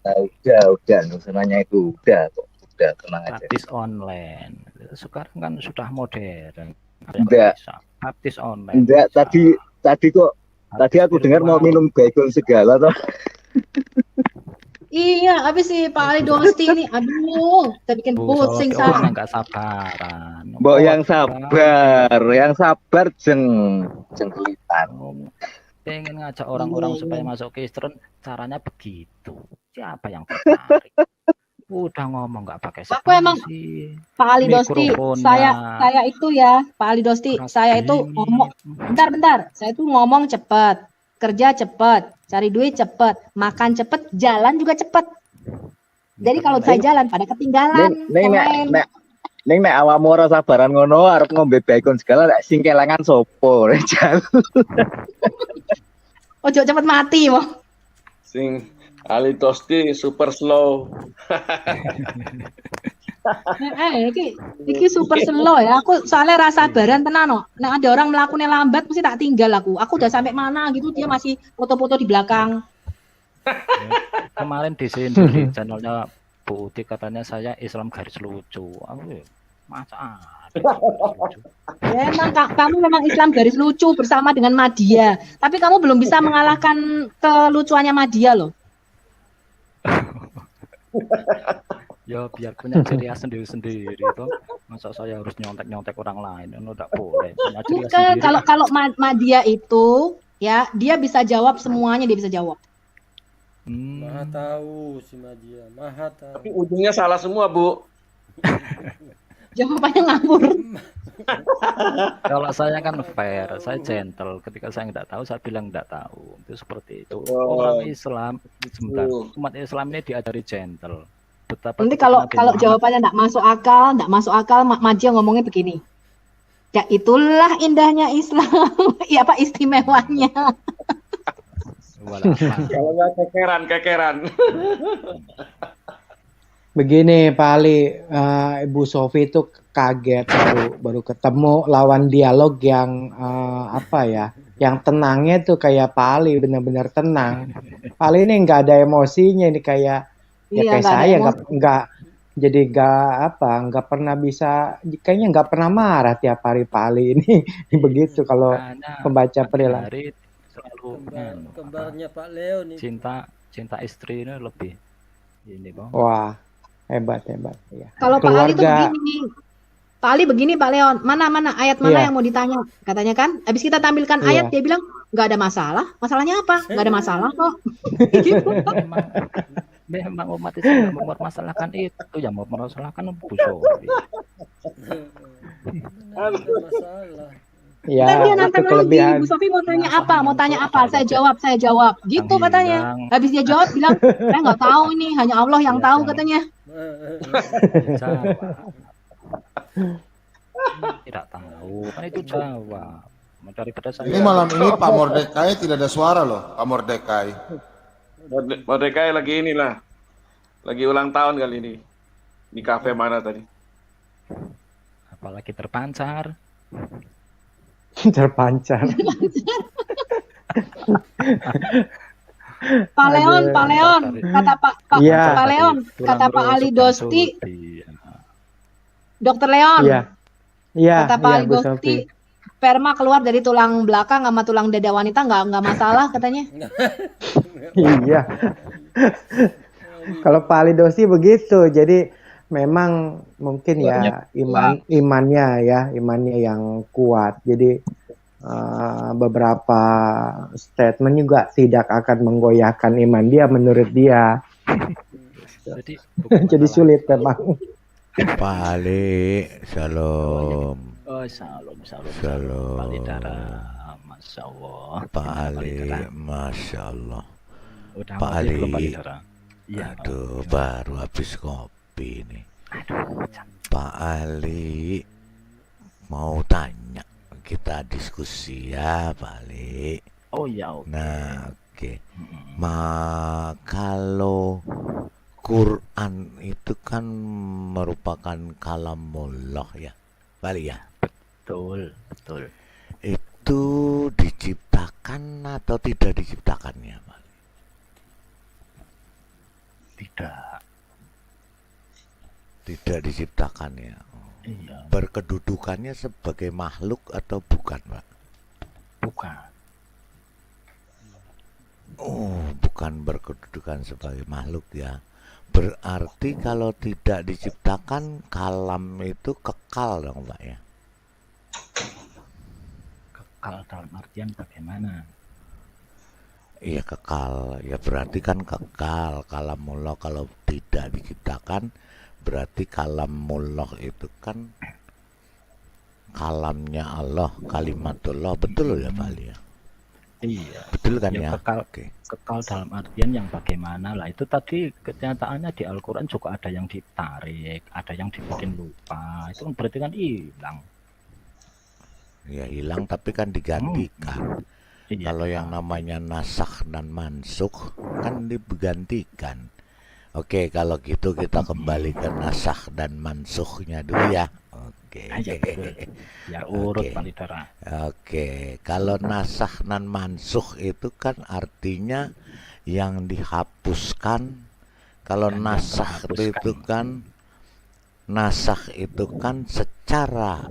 Nah, udah, nggak usah nanya itu. Udah kok. Udah, tenang aja. Baptis online. Sekarang kan sudah modern. Enggak. Baptis online. Enggak, tadi aku dengar mau minum bagel segala toh. Iya, habis sih Pak Ali Dosti ini, aduh, kita bikin pusing saya. Nggak sabaran. Mbok yang sabar jeng kelipan. Pengen ngajak orang-orang supaya masuk Kristen, caranya begitu. Siapa yang tertarik? Udah ngomong nggak pakai Aku emang Pak Ali Dosti, saya itu ya, Pak Ali Dosti, saya itu ngomong, bentar, saya itu ngomong cepet, kerja cepet, cari duit cepet, makan cepet, jalan juga cepet. Jadi kalau saya jalan pada ketinggalan. Ning nek awakmu ora sabaran ngono arep ngombe bacon segala nek sing kelangan sopo jalan. Ojo cepet mati mo. Sing Ali Dosti super slow. Iki super slow ya. Aku soalnya rasa sabaran tenan no. Nek ada orang melakukannya lambat mesti tak tinggal aku. Aku udah sampai mana gitu dia masih foto-foto di belakang. Kemarin di sini di channelnya Bu Uti katanya saya Islam garis lucu. Aku masa Ya, kamu memang Islam garis lucu bersama dengan Madia. Tapi kamu belum bisa mengalahkan kelucuannya Madia loh. Ya biar punya ciri khas sendiri-sendiri itu. Masa saya harus nyontek-nyontek orang lain? Itu enggak boleh. Punya ciri khas sendiri. Kalau Madia itu ya dia bisa jawab semuanya, dia bisa jawab. Maha tahu si Madia, maha tahu. Tapi ujungnya salah semua, Bu. Jawabannya ngawur. Kalau saya kan fair, saya gentle. Ketika saya nggak tahu, saya bilang nggak tahu. Itu seperti itu. Orang Islam, sebentar, umat Islam ini diajari gentle. Betapa nanti kalau jawabannya nggak masuk akal, Madia ngomongnya begini. Ya itulah indahnya Islam. Ya Pak, istimewanya. Kalau nggak kekeran. Begini Pak Ali, Ibu Sofi itu kaget baru ketemu lawan dialog yang yang tenangnya tuh kayak Pak Ali, benar-benar tenang. Pak Ali ini nggak ada emosinya, ini kayak kayak saya nggak pernah bisa, kayaknya nggak pernah marah tiap hari Pak Ali ini begitu kalau pembaca perilaku. Kembarnya Pak Leo nih. Cinta istri ini lebih ini Bang. Wah, hebat ya. Kalau Pak Ali itu begini. Pak Ali begini Pak Leon, mana ayat mana yang mau ditanya? Katanya kan, habis kita tampilkan ayat dia bilang nggak ada masalah. Masalahnya apa? Nggak ada masalah kok. Gitu. Memang umat Islam mau mempermasalahkan itu, yang mau mempermasalahkan Bu Sofi. Ada masalah. Ya, kan dia nantang lagi, Bu Sofi mau tanya apa? Saya jawab. Gitu katanya. Habis dia jawab bilang, saya nggak tahu ini, hanya Allah yang tahu katanya. Tidak tahu, kan itu jawab. Mencari pedas. Ini malam ini Pak Mordekai tidak ada suara loh, Pak Mordekai. Mordekai lagi inilah, lagi ulang tahun kali ini. Di kafe mana tadi? Apalagi terpancar. Pak Leon, kata Pak Leon, kata Pak Ali Dosti, Dokter Leon, kata Pak Ali Dosti, sperma keluar dari tulang belakang sama tulang dada wanita nggak masalah katanya. Iya. Kalau Pak Ali Dosti begitu, jadi memang mungkin ya imannya yang kuat. Jadi beberapa statement juga tidak akan menggoyahkan iman dia menurut dia. Jadi sulit memang. Pak Ali, shalom. Oh, shalom. Shalom. Masya Allah. Pak Ali, masya Allah. Udah Pak Ali, Iya, Aduh, baru habis kopi nih. Pak Ali mau tanya, kita diskusi ya Pak Ali. Oh ya, oke. Nah, oke. Kalau Quran itu kan merupakan kalamullah ya, Pak Ali ya. Betul, betul. Itu diciptakan atau tidak diciptakannya, Pak? Tidak diciptakan ya. Iya. Berkedudukannya sebagai makhluk atau bukan, Pak? Bukan. Oh, bukan berkedudukan sebagai makhluk ya. Berarti kalau tidak diciptakan, kalam itu kekal dong, Pak ya? Kekal dalam artian bagaimana? Iya kekal, ya berarti kan kekal. Kalamullah kalau tidak diciptakan, berarti kalamullah itu kan kalamnya Allah, kalimatullah, betul ya Pak Ali ya? Iya. Betul kan ya? Kekal, kekal dalam artian yang bagaimana lah. Itu tadi kenyataannya di Al-Quran juga ada yang ditarik, ada yang dibikin lupa. Itu kan berarti kan hilang. Ya hilang tapi kan digantikan. Iya. Kalau yang namanya nasakh dan mansukh kan digantikan. Oke, kalau gitu kita kembali ke nasakh dan mansukhnya dulu ya. Oke. Ya urut Oke. Pak Lidara. Oke, kalau nasakh dan mansukh itu kan artinya yang dihapuskan. Kalau nasakh itu kan secara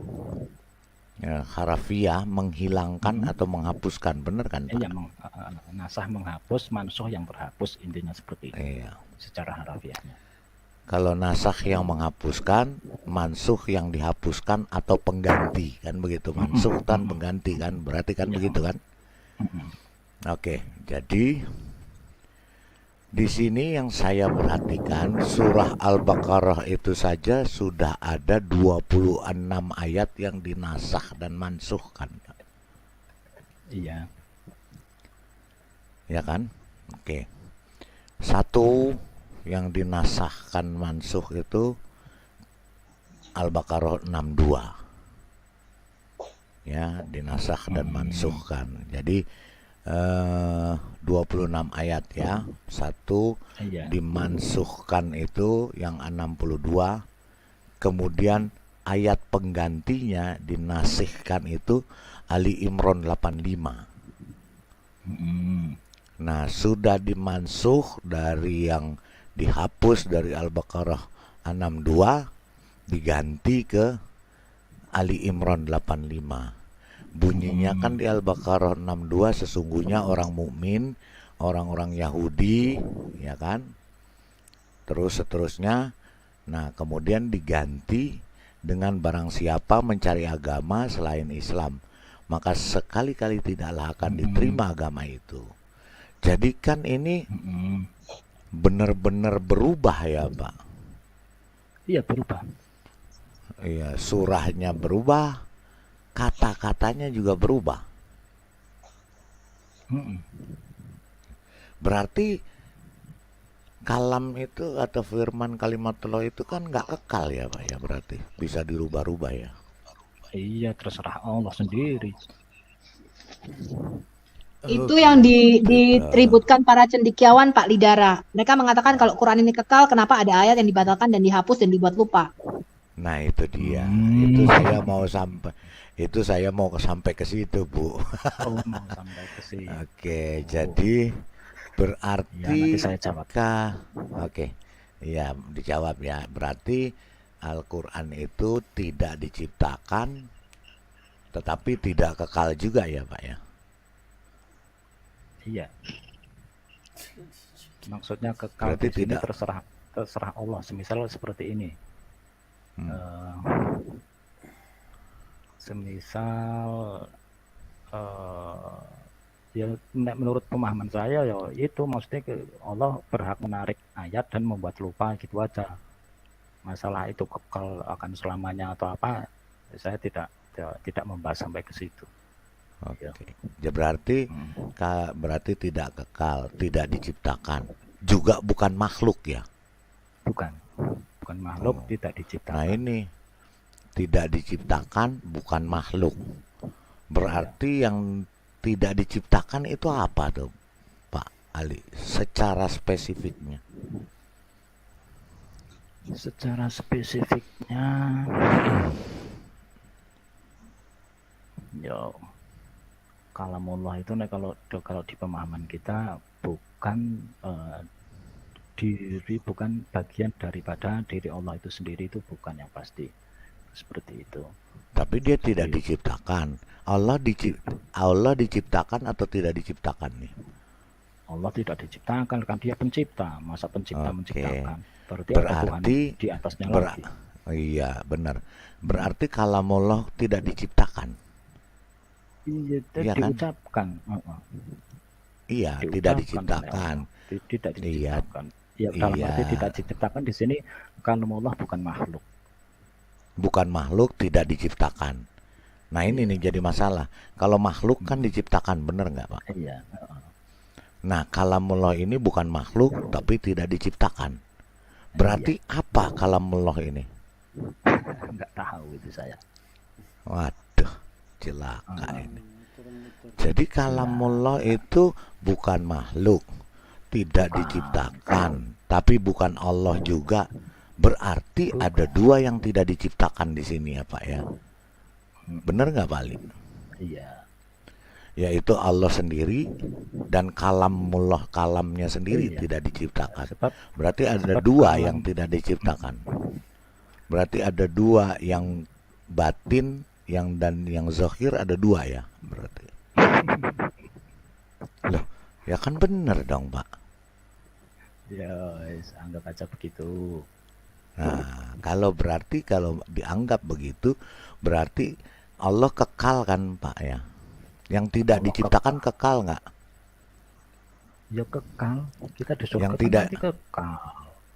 harafiah menghilangkan atau menghapuskan, benar kan Pak? Iya, nasah menghapus, mansuh yang terhapus, intinya seperti itu. Iya. Secara harafiahnya. Kalau nasakh yang menghapuskan, mansuh yang dihapuskan atau pengganti, kan begitu. Mansuh kan pengganti kan, berarti kan begitu kan? Oke, jadi di sini yang saya perhatikan surah Al-Baqarah itu saja sudah ada 26 ayat yang dinasakh dan mansuhkan. Iya. Ya kan? Oke. Satu yang dinasahkan mansuh itu Al-Baqarah 62. Ya, dinasakh dan mansuhkan. Jadi 26 ayat ya. Satu dimansuhkan itu yang 62. Kemudian ayat penggantinya dinasihkan itu Ali Imran 85. Nah, sudah dimansuh dari yang dihapus dari Al-Baqarah 62 diganti ke Ali Imran 85. Bunyinya kan di Al-Baqarah 62 sesungguhnya orang mukmin, orang-orang Yahudi, ya kan? Terus seterusnya. Nah, kemudian diganti dengan barang siapa mencari agama selain Islam, maka sekali-kali tidaklah akan diterima agama itu. Jadi kan ini benar-benar berubah ya Pak? Iya, berubah. Iya, surahnya berubah, kata-katanya juga berubah. Berarti kalam itu atau firman kalimatullah itu kan nggak kekal ya Pak ya, berarti bisa dirubah-rubah ya. Iya, terserah Allah sendiri. Itu yang diributkan para cendekiawan Pak Lidara. Mereka mengatakan kalau Quran ini kekal, kenapa ada ayat yang dibatalkan dan dihapus dan dibuat lupa? Nah itu dia, itu saya mau sampai ke situ Bu. Oh, mau sampai ke situ. Oke, jadi berarti ya, nanti saya jawab. Oke, ya dijawab ya. Berarti Al-Quran itu tidak diciptakan, tetapi tidak kekal juga ya Pak ya. Iya. Maksudnya kekal berarti di sini tidak terserah Allah. Semisal seperti ini. Semisal ya menurut pemahaman saya ya itu maksudnya Allah berhak menarik ayat dan membuat lupa gitu aja. Masalah itu kekal akan selamanya atau apa, saya tidak membahas sampai ke situ. Oke. Ya berarti berarti tidak kekal, tidak diciptakan. juga bukan makhluk ya. Bukan makhluk, Oh. tidak Nah diciptakan. ini tidak diciptakan bukan makhluk. Berarti yang tidak diciptakan itu apa tuh Pak Ali? Secara spesifiknya. Secara spesifiknya, ya kalamullah itu nih kalau di pemahaman kita bukan bukan bagian daripada diri Allah itu sendiri, itu bukan yang pasti seperti itu. Tapi dia tidak Jadi diciptakan. Allah diciptakan atau tidak diciptakan nih? Allah tidak diciptakan, kan dia pencipta. Masa pencipta Oke. menciptakan? Berarti ada Tuhan Berarti di atasnya ber- lagi. iya benar. Berarti kalamullah tidak diciptakan. Iya, Iya kan? diucapkan. Iya, tidak Diucapkan oleh diciptakan. Allah. Tidak Iya, diciptakan. Ya, dalam iya. arti tidak diciptakan di sini kalamullah bukan makhluk. Bukan makhluk, tidak diciptakan. Nah ini nih jadi masalah. Kalau makhluk kan diciptakan, bener nggak Pak? Iya. Nah kalamullah ini bukan makhluk, tapi tidak diciptakan. Berarti apa kalamullah ini? Nggak tahu itu saya. Waduh, celaka ini. Jadi kalamullah itu bukan makhluk, tidak diciptakan, tapi bukan Allah juga. Berarti ada dua yang tidak diciptakan di sini ya Pak ya. Bener nggak Pak Ali? Iya. Yaitu Allah sendiri dan kalamullah, kalamnya sendiri Iya. tidak diciptakan. Sebab Berarti ada sebab dua kalam yang tidak diciptakan. Berarti ada dua yang batin, yang zahir ada dua ya berarti. Loh, ya kan bener dong Pak. ya anggap aja begitu. Nah, kalau dianggap begitu, berarti Allah kekal kan Pak ya? Yang tidak Allah diciptakan kekal nggak? Ya kekal. Kita di surga Yang kan tidak, nanti kekal.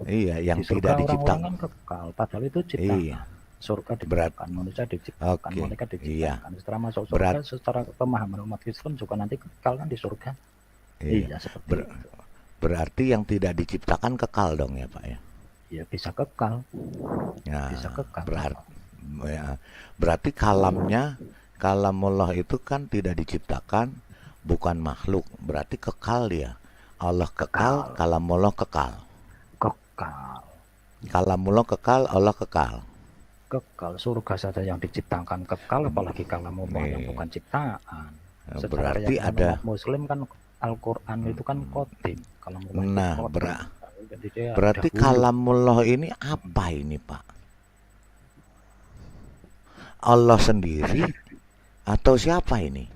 iya, yang Di surga tidak orang-orang diciptakan. kan kekal. Padahal itu ciptaan. Iya, Surga berat. diciptakan, manusia diciptakan, Oke, malaikat iya, diciptakan. Setelah masuk surga, berat. secara pemahaman umat Kristen juga nanti kekal kan di surga. Iya. Iya, seperti Ber- itu. Berarti yang tidak diciptakan kekal dong ya Pak ya? Ya bisa kekal, Ya, bisa kekal. berarti kalamullah itu kan tidak diciptakan, bukan makhluk. Berarti kekal dia. Allah kekal, kalamullah kekal. Kekal. Kalamullah kekal, Allah kekal. Kekal. Surga saja yang diciptakan kekal, apalagi kalamullah yang Nih, bukan ciptaan. Secara berarti keyakinan ada. umat Muslim kan Al-Quran itu kan qadim, kalamullah itu Nah, qadim. Jadi dia berarti dahulu. kalamullah ini apa ini Pak? Allah sendiri atau siapa ini?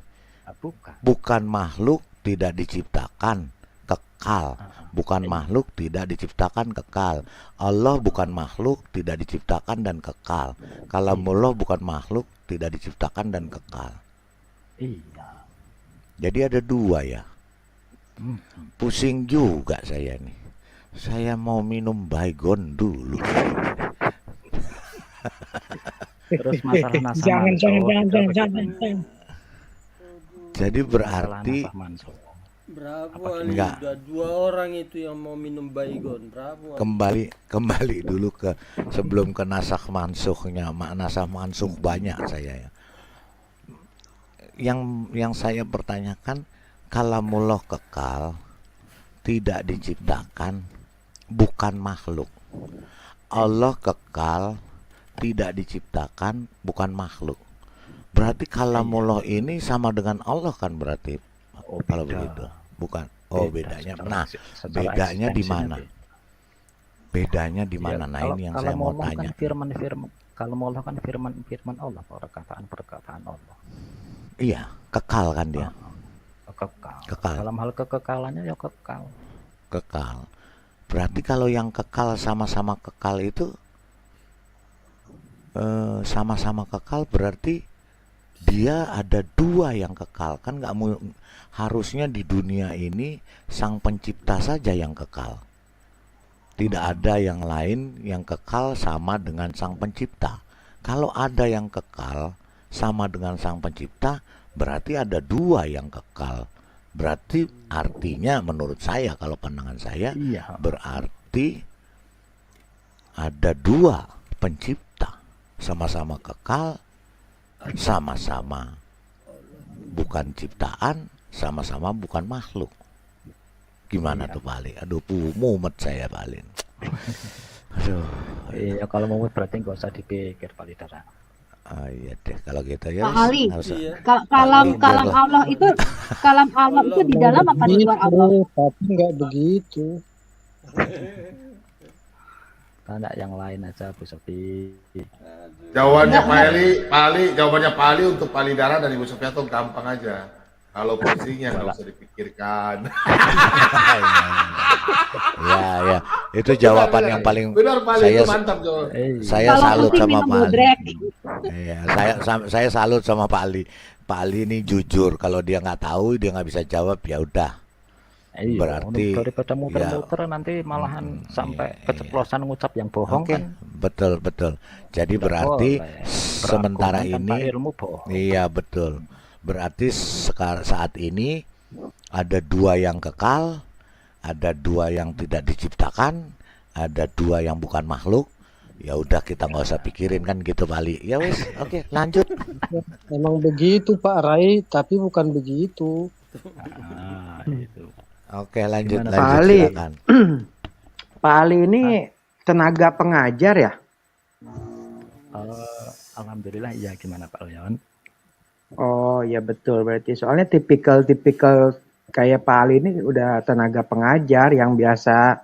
Bukan. Bukan makhluk, tidak diciptakan, kekal. Bukan makhluk, tidak diciptakan, kekal. Allah bukan makhluk, tidak diciptakan dan kekal. Kalamullah bukan makhluk, tidak diciptakan dan kekal. Iya. Jadi ada dua ya. Pusing juga saya nih. Saya mau minum baygon dulu. Terus masalah nasab Jangan, mansur, jangan. Jadi masalah berarti nasab mansur. Berapa Apa Ali? enggak. Udah 2 orang itu yang mau minum baygon. Berapa? kembali dulu ke sebelum ke nasakh mansukhnya. Nasakh mansukh banyak saya ya. Yang saya pertanyakan, kalamullah kekal, tidak diciptakan, bukan makhluk. Allah kekal, tidak diciptakan, bukan makhluk. Berarti kalamullah ini sama dengan Allah kan berarti? Oh, Kalau beda. begitu, bukan? Oh, Beda bedanya. secara- Nah, secara bedanya di eksistensinya mana? beda. Bedanya di Ya, mana? Nah, ini yang saya mau tanya. kan firman-firman. Kalau Allah kan firman Allah, perkataan Allah. Iya, kekal kan dia, Kekal. kekal, Dalam hal kekekalannya ya kekal. kekal. Berarti kalau yang kekal sama-sama kekal itu sama-sama kekal berarti dia ada dua yang kekal kan? Nggak harusnya di dunia ini sang pencipta saja yang kekal. Tidak ada yang lain yang kekal sama dengan sang pencipta. Kalau ada yang kekal sama dengan sang pencipta, berarti ada dua yang kekal. Berarti artinya menurut saya, kalau pandangan saya, Iya. berarti ada dua pencipta, sama-sama kekal, sama-sama bukan ciptaan, sama-sama bukan makhluk. Gimana Iya. tuh Pak Ali? Aduh, mumet saya Pak Ali. Aduh. Iya, kalau mau berarti nggak usah dipikir Pak Lidara. Oh, iya deh, kalau gitu ya Pak Ali, harus- Iya. kalam biarlah. Allah itu di dalam apa di luar Allah? Tapi nggak begitu. Tanya yang lain aja Bu Sofi. Jawabannya Enggak, Pak Ali, jawabannya Pak Ali untuk Pak Lidara dan Ibu Sofia tuh gampang aja. Kalau posisinya nggak usah dipikirkan. Ya, itu jawaban yang paling Benar Pak Ali, saya itu mantap jawaban. saya Kalau salut pusing sama minum Pak Ali. bodrek. Iya, saya salut sama Pak Ali. Pak Ali ini jujur, kalau dia nggak tahu, dia nggak bisa jawab, ya udah. Iya, Berarti daripada muter-muter nanti malahan sampai keceplosan ngucap yang bohong Oke, kan. betul. Jadi Nggak berarti boleh. sementara Berargumen tanpa ini, ilmu bohong. iya betul. Berarti saat ini ada dua yang kekal, ada dua yang tidak diciptakan, ada dua yang bukan makhluk. Ya udah, kita nggak usah pikirin kan gitu Pak Ali. Ya wes, oke, lanjut. Emang begitu Pak Rai, tapi bukan begitu. Ah, itu. Oke, lanjut, Gimana, Pak lanjut Ali, silakan. Pak Ali ini tenaga pengajar ya? Alhamdulillah, iya, gimana Pak Leon? Oh ya betul, berarti soalnya tipikal kayak Pak Ali ini udah tenaga pengajar yang biasa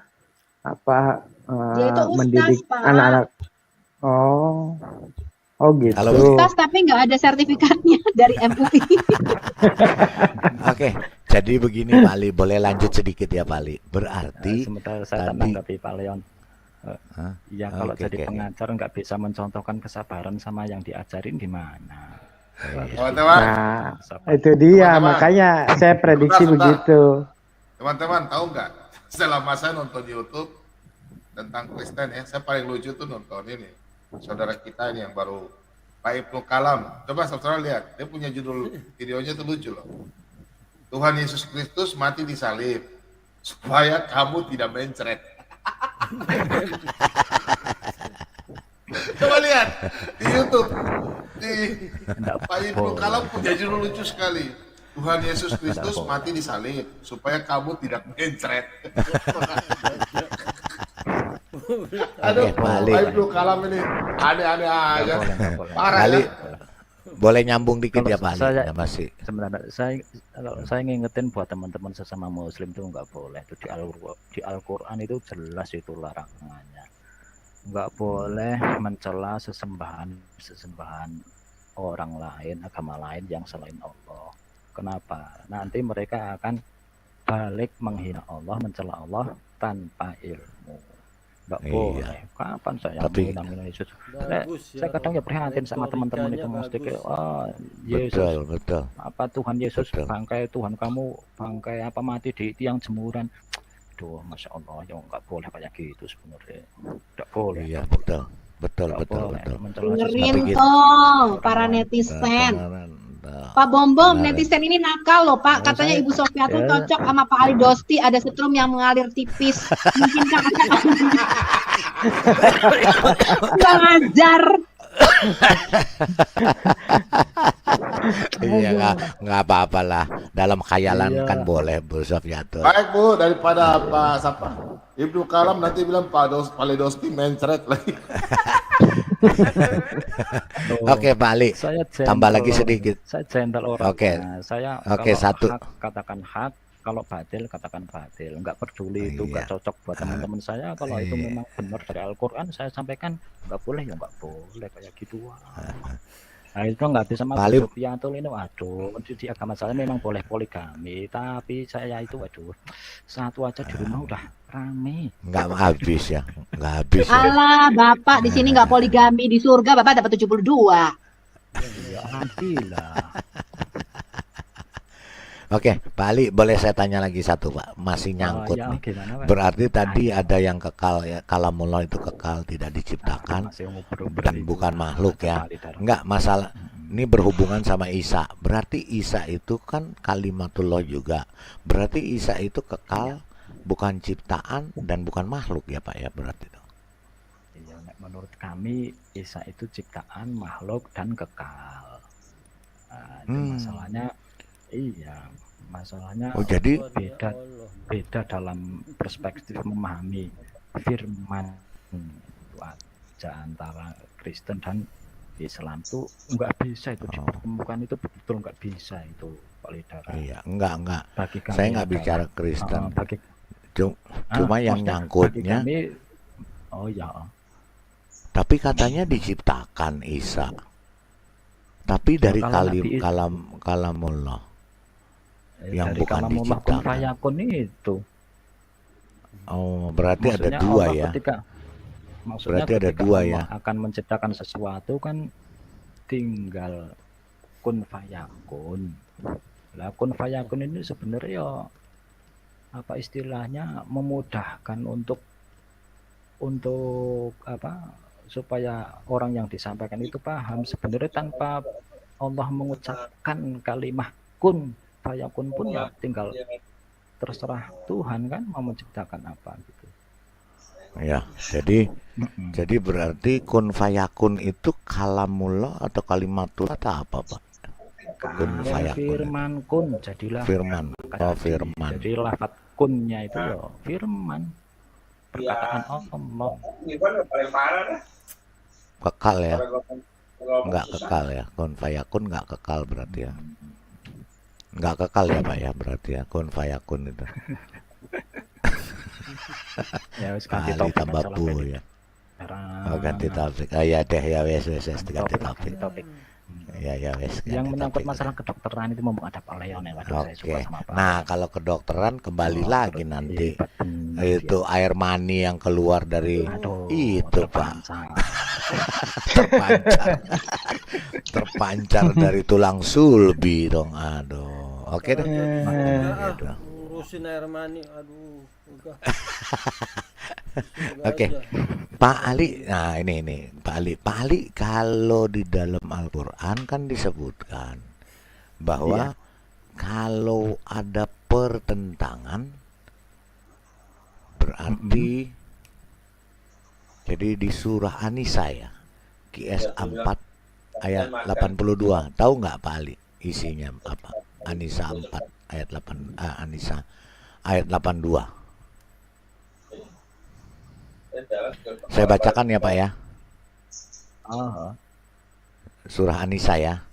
apa Dia itu ustaz, mendidik Pak. anak-anak. Oh gitu. Kalau Ustaz tapi nggak ada sertifikatnya dari MUI. Oke, jadi begini Pak Ali, boleh lanjut sedikit ya Pak Ali. Berarti Sementara saya tadi tanggapi Pak Leon. Hah? Ya kalau Oke, jadi oke. pengajar nggak bisa mencontohkan kesabaran sama yang diajarin gimana? Teman-teman, Nah, itu dia, Teman-teman. makanya saya prediksi Sebentar. begitu. teman-teman tahu nggak? Selama saya nonton YouTube tentang Kristen ya, saya paling lucu tuh nonton ini. Saudara kita ini yang baru Pak Ibnu Kalam. Coba saudara lihat, dia punya judul videonya tuh lucu loh. Tuhan Yesus Kristus mati di salib supaya kamu tidak mencret. Coba lihat di YouTube. Pak Ibnu Kalam punya judul lucu sekali. Tuhan Yesus Kristus mati di salib supaya kamu tidak mencret. Aduh, Oke, Pak Ali. Pak Ibnu Kalam ini aneh-aneh aja. Parah Ali, ya. boleh nyambung dikit Kalau ya Pak Ali? saya- Ya, masih. Sebenarnya saya ngingetin buat teman-teman sesama muslim itu nggak boleh. Itu di Al-Quran itu jelas itu larangannya. Nggak boleh mencela sesembahan orang lain, agama lain yang selain Allah. Kenapa? Nanti mereka akan balik menghina Allah, mencela Allah tanpa ilmu. Nggak Iya. boleh. Kapan saya Tapi- menghina Yesus? Bagus Saya kadang ya prihatin sama teman-teman itu retorikanya mesti kayak, bagus. wah Yesus Betul. apa Tuhan Yesus Betul. bangkai Tuhan kamu bangkai apa mati di tiang jemuran. Duh, masya Allah, ya nggak boleh kayak gitu sebenarnya. Nggak boleh. Iya, nggak boleh. betul. Nggak boleh mencela Dengerin Tapi gitu. toh para netizen. Pak Bom Benar. netizen ini nakal loh Pak. Katanya saya- Ibu Sofia tuh ya. cocok sama Pak Ali Dosti. Ada setrum yang mengalir tipis. Mungkin kakak kurang ajar. Iya, nggak apa-apa lah. Dalam khayalan Iya. kan boleh Bu Sofiatul. Baik Bu, daripada Pak siapa? Ibnu Kalam nanti bilang Pak Ledoski mencret lagi. Oke Pak Ali, Saya tambah lagi gentle sedikit. Saya gentle orang. Oke. Saya Oke, kalau satu. hak katakan hak, kalau batil katakan batil. Nggak peduli itu Iya. nggak cocok buat teman-teman saya. Kalau itu Iya. memang benar dari Al-Quran, saya sampaikan nggak boleh ya nggak boleh kayak gitu. Nah itu nggak bisa sama Paling- Bu Sofiatul ini. Waduh, di agama saya memang boleh poligami, tapi saya itu waduh satu aja di rumah udah rame. Nggak habis ya, nggak habis ya. Alah, Bapak di sini nggak poligami, di surga Bapak dapat 72. Ya alhamdulillah. Oke, Pak Ali, boleh saya tanya lagi satu Pak? Masih nyangkut Ya, nih. gimana, Pak? Berarti tadi ada yang kekal ya, kalamullah itu kekal, tidak diciptakan Masih ngobrol dan bukan makhluk ya. Pak Ali Dara. Enggak, Ini berhubungan sama Isa. Berarti Isa itu kan kalimatullah juga. Berarti Isa itu kekal, bukan ciptaan dan bukan makhluk ya Pak ya berarti itu. Iya, menurut kami Isa itu ciptaan, makhluk dan kekal. Itu masalahnya. Iya, masalahnya Oh jadi beda dalam perspektif memahami firman itu aja antara Kristen dan Islam tuh nggak bisa itu dipertemukan, itu betul nggak bisa itu Pak Lidara. Iya, enggak. Bagi kami Saya nggak adalah, bicara Kristen. bagi Cuma yang maksudnya nyangkutnya. bagi kami, oh ya, Tapi katanya diciptakan Isa. Tapi dari kalau Nabi kalamullah. Yang dari bukan kalamullah kun diciptakan. fayakun itu. Oh, berarti ada Maksudnya dua Allah ya. Maksudnya Berarti ada ketika dua Allah ya. akan menciptakan sesuatu kan tinggal kun fayakun. Lah kun fayakun ini sebenarnya ya, apa istilahnya, memudahkan untuk apa, supaya orang yang disampaikan itu paham. Sebenarnya tanpa Allah mengucapkan kalimat kun fayakun pun ya tinggal terserah Tuhan kan mau menciptakan apa gitu. Ya, jadi berarti kun fayakun itu kalamullah atau kalimatullah atau apa Pak? Kun Kalau fayakun. firman kun jadilah Firman. Oh, firman. Jadi lafaz kunnya itu ya firman, perkataan Allah. Kekal ya. Enggak kekal ya. Kun fayakun enggak kekal berarti ya. Enggak kekal ya Pak ya berarti ya kun fayakun itu. Ya wis ganti Kali topik tambah aja lah, bu Pak. ya. Oh, ganti topik. Oh ya deh ya wes ganti topik. Topik. Ya wes. Yang ganti menyangkut topik. masalah kedokteran itu memang ada Pak Leon ya, waduh, saya suka Oke. sama Pak. Nah, kalau kedokteran kembali lagi nanti. benar, Itu air mani yang keluar dari Aduh, itu Pak. terpancar. Terpancar dari tulang sulbi dong. Aduh. Oke deh. Gitu. Urusin air mani, aduh, udah. Oke. Pak Ali, nah ini Pak Ali. Pak Ali, kalau di dalam Al-Qur'an kan disebutkan bahwa kalau ada pertentangan berarti jadi di surah An-Nisa ya, QS 4 ayat 82. Tahu nggak Pak Ali isinya apa? An-Nisa 4 ayat 8 An-Nisa ayat 82. Saya bacakan ya Pak ya. Surah An-Nisa ya.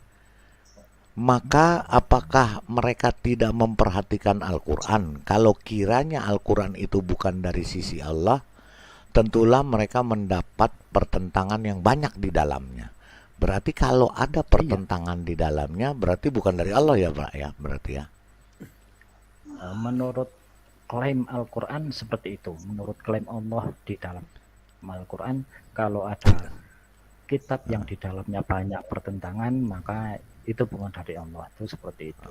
Maka apakah mereka tidak memperhatikan Al-Quran? Kalau kiranya Al-Quran itu bukan dari sisi Allah, tentulah mereka mendapat pertentangan yang banyak di dalamnya. Berarti kalau ada pertentangan di dalamnya, berarti bukan dari Allah ya Pak ya, berarti ya. Menurut klaim Al-Quran seperti itu. Menurut klaim Allah di dalam Al-Quran, kalau ada kitab yang di dalamnya banyak pertentangan, maka itu bukan dari Allah. Itu seperti itu.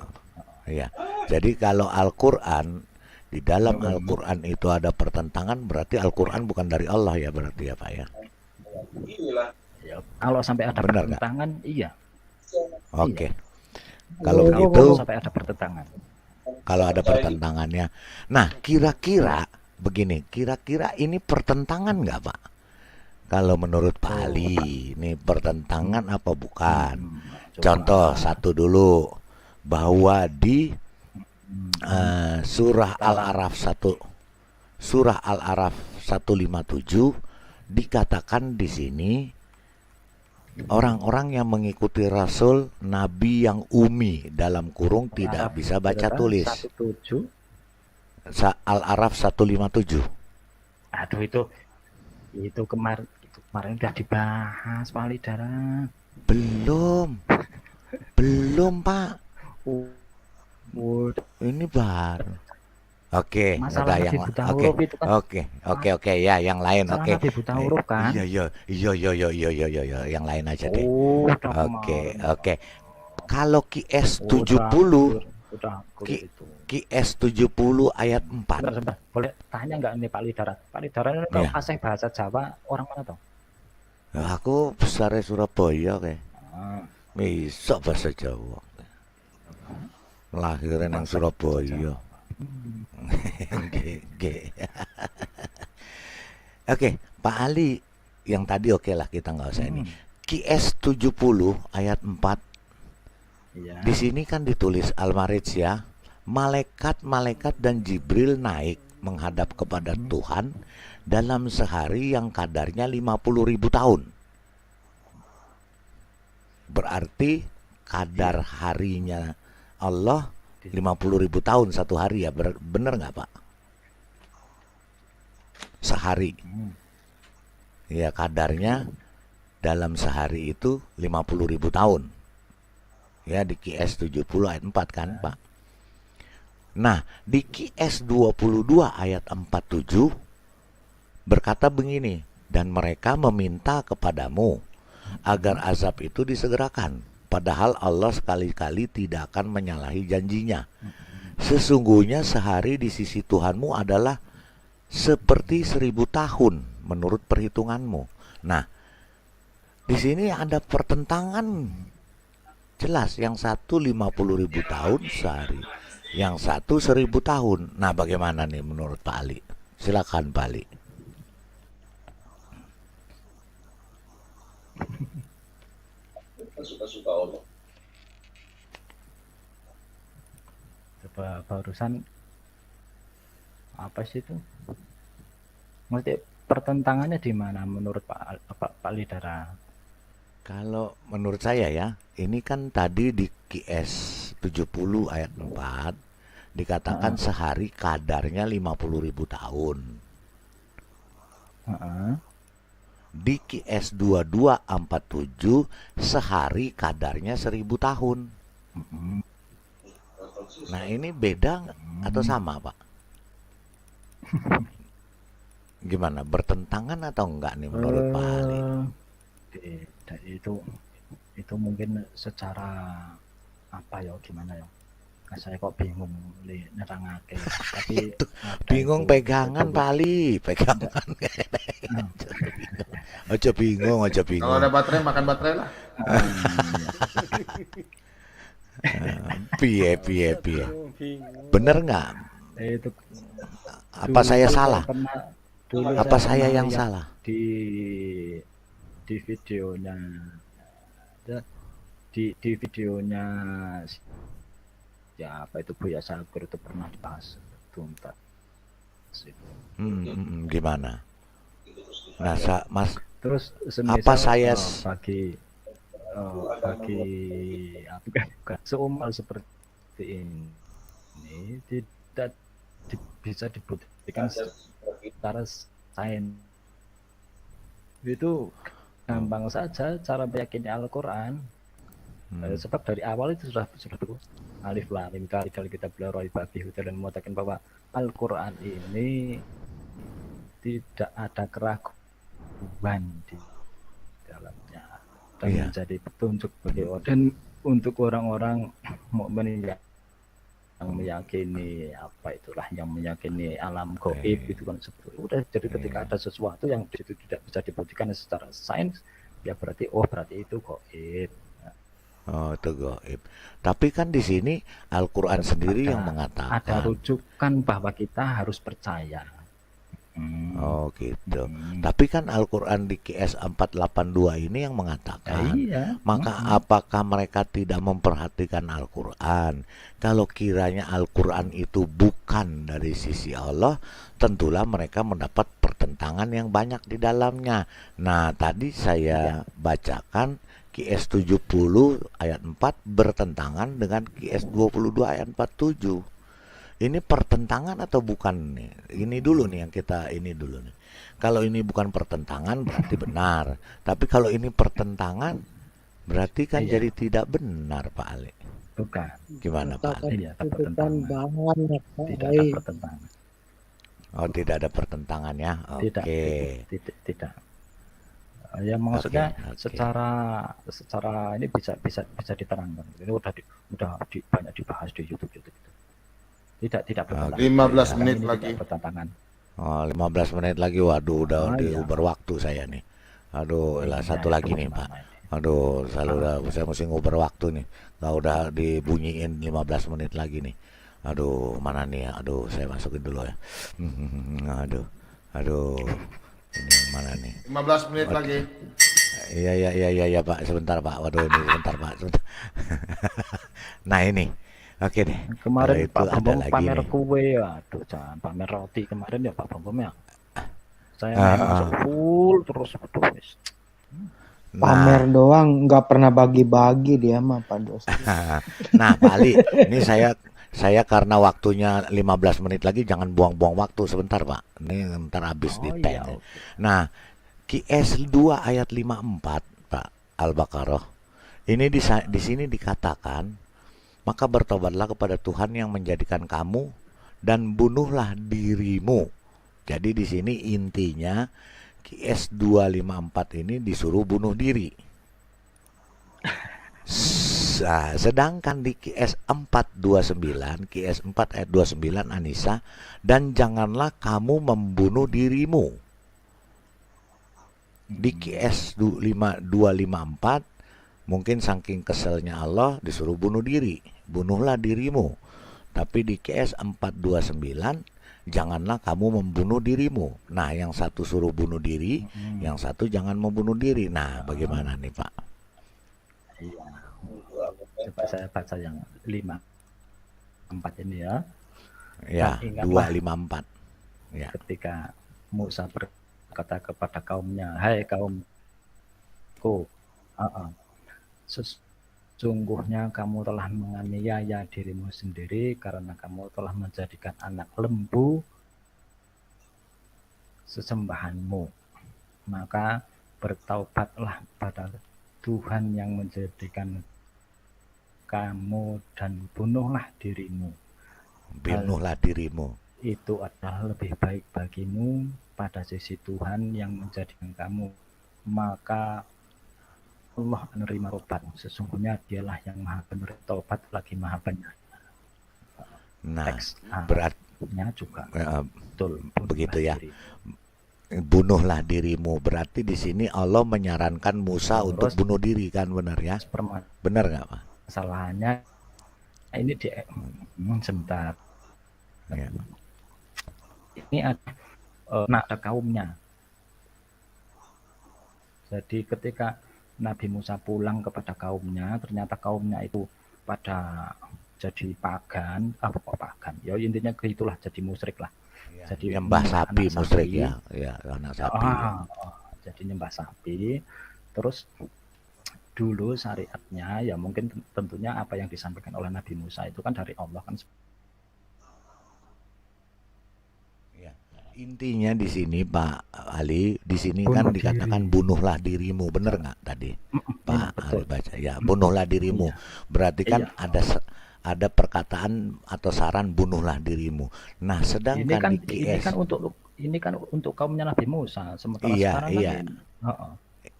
Iya. Jadi kalau Al-Quran, di dalam Al-Quran itu ada pertentangan, berarti Al-Quran bukan dari Allah ya berarti ya Pak ya. Ya, kalau sampai ada Benar pertentangan, iya. Oke. Iya. Kalau Kalau begitu, sampai ada pertentangan. kalau ada pertentangannya. Nah, kira-kira begini, kira-kira ini pertentangan nggak Pak? Kalau menurut Pak Ali, ini pertentangan apa bukan? Contoh satu dulu, bahwa di surah Al-Araf 157 dikatakan di sini orang-orang yang mengikuti Rasul Nabi yang umi dalam kurung tidak bisa baca tulis. 17. Al-Araf 157. Aduh itu kemarin udah dibahas Pak Lidara. Belum Pak. Ini baru. Oke, Masalah ada yang Nabi buta huruf itu kan. Oke ya, yang lain Masalah oke. Nabi buta huruf kan. Iya, yang lain aja deh. Oh, Oke. Kalau QS 70 QS 70 ayat 4. Sebentar. Boleh tanya nggak nih Pak Lidara? Pak Lidara ini kalau Iya. fasih bahasa Jawa orang mana toh? Aku besar Surabaya kayak. Bisa bahasa Jawa. Lahiran yang Surabaya. Nggih. Oke, Pak Ali yang tadi oke lah kita nggak usah ini. QS 70 ayat 4. Iya. Di sini kan ditulis Al-Ma'arij ya. Malaikat-malaikat dan Jibril naik menghadap kepada Tuhan dalam sehari yang kadarnya 50.000 tahun. Berarti kadar harinya Allah 50.000 tahun satu hari ya. Bener nggak Pak? Sehari. Ya kadarnya dalam sehari itu 50.000 tahun. Ya di QS 70 ayat 4 kan Pak. Nah di QS 22 ayat 47 berkata begini, dan mereka meminta kepadamu agar azab itu disegerakan, padahal Allah sekali-kali tidak akan menyalahi janjinya. Sesungguhnya sehari di sisi Tuhanmu adalah seperti 1000 tahun menurut perhitunganmu. Nah, di sini ada pertentangan jelas, yang satu 50.000 tahun sehari, yang satu 1000 tahun. Nah, bagaimana nih menurut Pak Ali? Silakan Pak Ali. Suka-suka Allah. Coba barusan apa sih itu? Maksudnya pertentangannya di mana menurut Pak Lidara? Kalau menurut saya ya, ini kan tadi di QS 70 ayat 4 dikatakan sehari kadarnya 50.000 tahun. Di QS 2247 sehari kadarnya 1000 tahun. Nah ini beda atau sama Pak? Gimana, bertentangan atau enggak nih menurut Pak Ali? Beda, itu mungkin secara apa ya, gimana ya? Nah, saya kok bingung nerangake. Tapi bingung pegangan Pak Ali, pegangan. Aja bingung. Kalau ada baterai makan baterai lah. Piye. Bener nggak? Itu apa saya salah? Dulu apa saya pernah yang lihat salah? Di videonya di videonya siapa itu, Buya Sakur itu pernah dibahas tuntas. Gimana? Nah, Mas, terus apa saya bagi seumpama seperti ini tidak bisa dibuktikan secara sains. Itu gampang saja cara meyakini Al-Quran. Sebab dari awal itu sudah alif lam mim kali kita belajar bagi dan mengatakan bahwa Al-Quran ini tidak ada keraguan di dalamnya dan menjadi petunjuk bagi orang, dan untuk orang-orang mukmin yang meyakini yang meyakini alam gaib itu kan seperti udah. Jadi ketika ada sesuatu yang itu tidak bisa dibuktikan secara sains, ya berarti itu gaib. Oh, itu gaib. Tapi kan di sini Al-Quran sendiri yang mengatakan ada rujukan bahwa kita harus percaya. Oh gitu. Tapi kan Al-Quran di QS 482 ini yang mengatakan, maka apakah mereka tidak memperhatikan Al-Quran? Kalau kiranya Al-Quran itu bukan dari sisi Allah, tentulah mereka mendapat pertentangan yang banyak di dalamnya. Nah, tadi saya bacakan QS 70 ayat 4 bertentangan dengan QS 22 ayat 47. Ini pertentangan atau bukan nih? Ini dulu nih yang kita ini dulu nih. Kalau ini bukan pertentangan berarti benar. Tapi kalau ini pertentangan berarti kan jadi tidak benar Pak Ali. Bukan. Gimana Pak Ali? Tidak ada pertentangan. Oh, tidak ada pertentangan ya. Oke. Tidak. Ya maksudnya secara ini bisa diterangkan. Ini udah banyak dibahas di YouTube itu. Tidak bertentangan. 15 menit lagi. Pertentangan. Oh, 15 menit lagi. Waduh, udah diuber waktu saya nih. Aduh, satu lagi nih Pak. Aduh, saya mesti ngoper waktu nih. Kalau udah dibunyiin 15 menit lagi nih. Aduh, mana nih ya? Aduh, saya masukin dulu ya. Aduh. Ini mana nih? 15 menit lagi. Iya Pak, sebentar Pak. Waduh, ini sebentar Pak. Sebentar. Nah ini, oke deh. Kalau Kemarin itu Pak ada Bambang lagi pamer nih. kue, aduh jangan pamer roti kemarin ya Pak Bambang ya. Saya Ah, masuk ah. full terus, aduh wis. Pamer Nah, doang, nggak pernah bagi-bagi dia mah Pak Dos. nah Pak Ali, ini saya karena waktunya 15 menit lagi, jangan buang-buang waktu sebentar Pak. Ini ntar habis di Oh tag. iya, oke. Nah, QS 2 ayat 54 Pak Al-Baqarah. Ini di sini dikatakan, maka bertobatlah kepada Tuhan yang menjadikan kamu dan bunuhlah dirimu. Jadi di sini intinya QS 254 ini disuruh bunuh diri. Nah, sedangkan di QS 429, QS 4 ayat 29 Anissa, dan janganlah kamu membunuh dirimu. Di QS 254 mungkin saking keselnya Allah disuruh bunuh diri, bunuhlah dirimu. Tapi di QS 429 janganlah kamu membunuh dirimu. Nah, yang satu suruh bunuh diri, yang satu jangan membunuh diri. Nah, bagaimana nih Pak? Iya. Coba saya baca yang 54 ini ya. Ya, Dan ingatlah 254. Ya. ketika Musa berkata kepada kaumnya, hai kaumku, sesungguhnya kamu telah menganiaya dirimu sendiri karena kamu telah menjadikan anak lembu sesembahanmu. Maka bertaubatlah pada Tuhan yang menjadikan kamu dan bunuhlah dirimu. Bunuhlah dirimu. Itu adalah lebih baik bagimu pada sisi Tuhan yang menjadikan kamu. Maka Allah menerima tobat. Sesungguhnya dialah yang maha penerima tobat lagi maha penyayang. Nah, Teks beratnya juga betul begitu ya. Bunuhlah dirimu, berarti di sini Allah menyarankan Musa untuk bunuh diri, kan, benar ya? Benar nggak Pak? Kesalahannya ini di sebentar. Ya. Ini ada kaumnya. Jadi ketika Nabi Musa pulang kepada kaumnya, ternyata kaumnya itu pada jadi pagan, pagan. Ya intinya gitulah, jadi musyrik lah. Ya, jadi nyembah sapi, musyrik ya, ya anak sapi. Jadi nyembah sapi. Terus dulu syariatnya ya mungkin tentunya apa yang disampaikan oleh Nabi Musa itu kan dari Allah kan. Ya. Intinya di sini Pak Ali, di sini kan dikatakan bunuhlah dirimu, benar nggak tadi Pak Ali baca? Ya, bunuhlah dirimu. Berarti kan ada perkataan atau saran bunuhlah dirimu. Nah, sedangkan ini kan untuk kaumnya Nabi Musa, sementara sekarang kan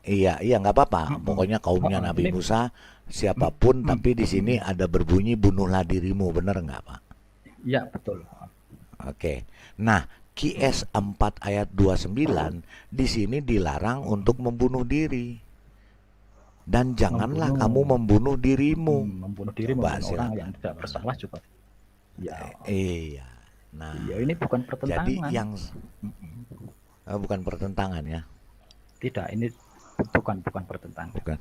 Iya, nggak apa-apa. Pokoknya kaumnya Nabi Musa siapapun, tapi di sini ada berbunyi bunuhlah dirimu, benar nggak Pak? Iya, betul. Oke. Nah, QS 4 ayat 29 di sini dilarang untuk membunuh diri. Dan janganlah kamu membunuh dirimu. Membunuh diri, membunuh orang yang tidak bersalah juga. Ya. Iya. Nah, ya ini bukan pertentangan. Jadi yang bukan pertentangan ya. Tidak, ini bukan pertentangan. Bukan.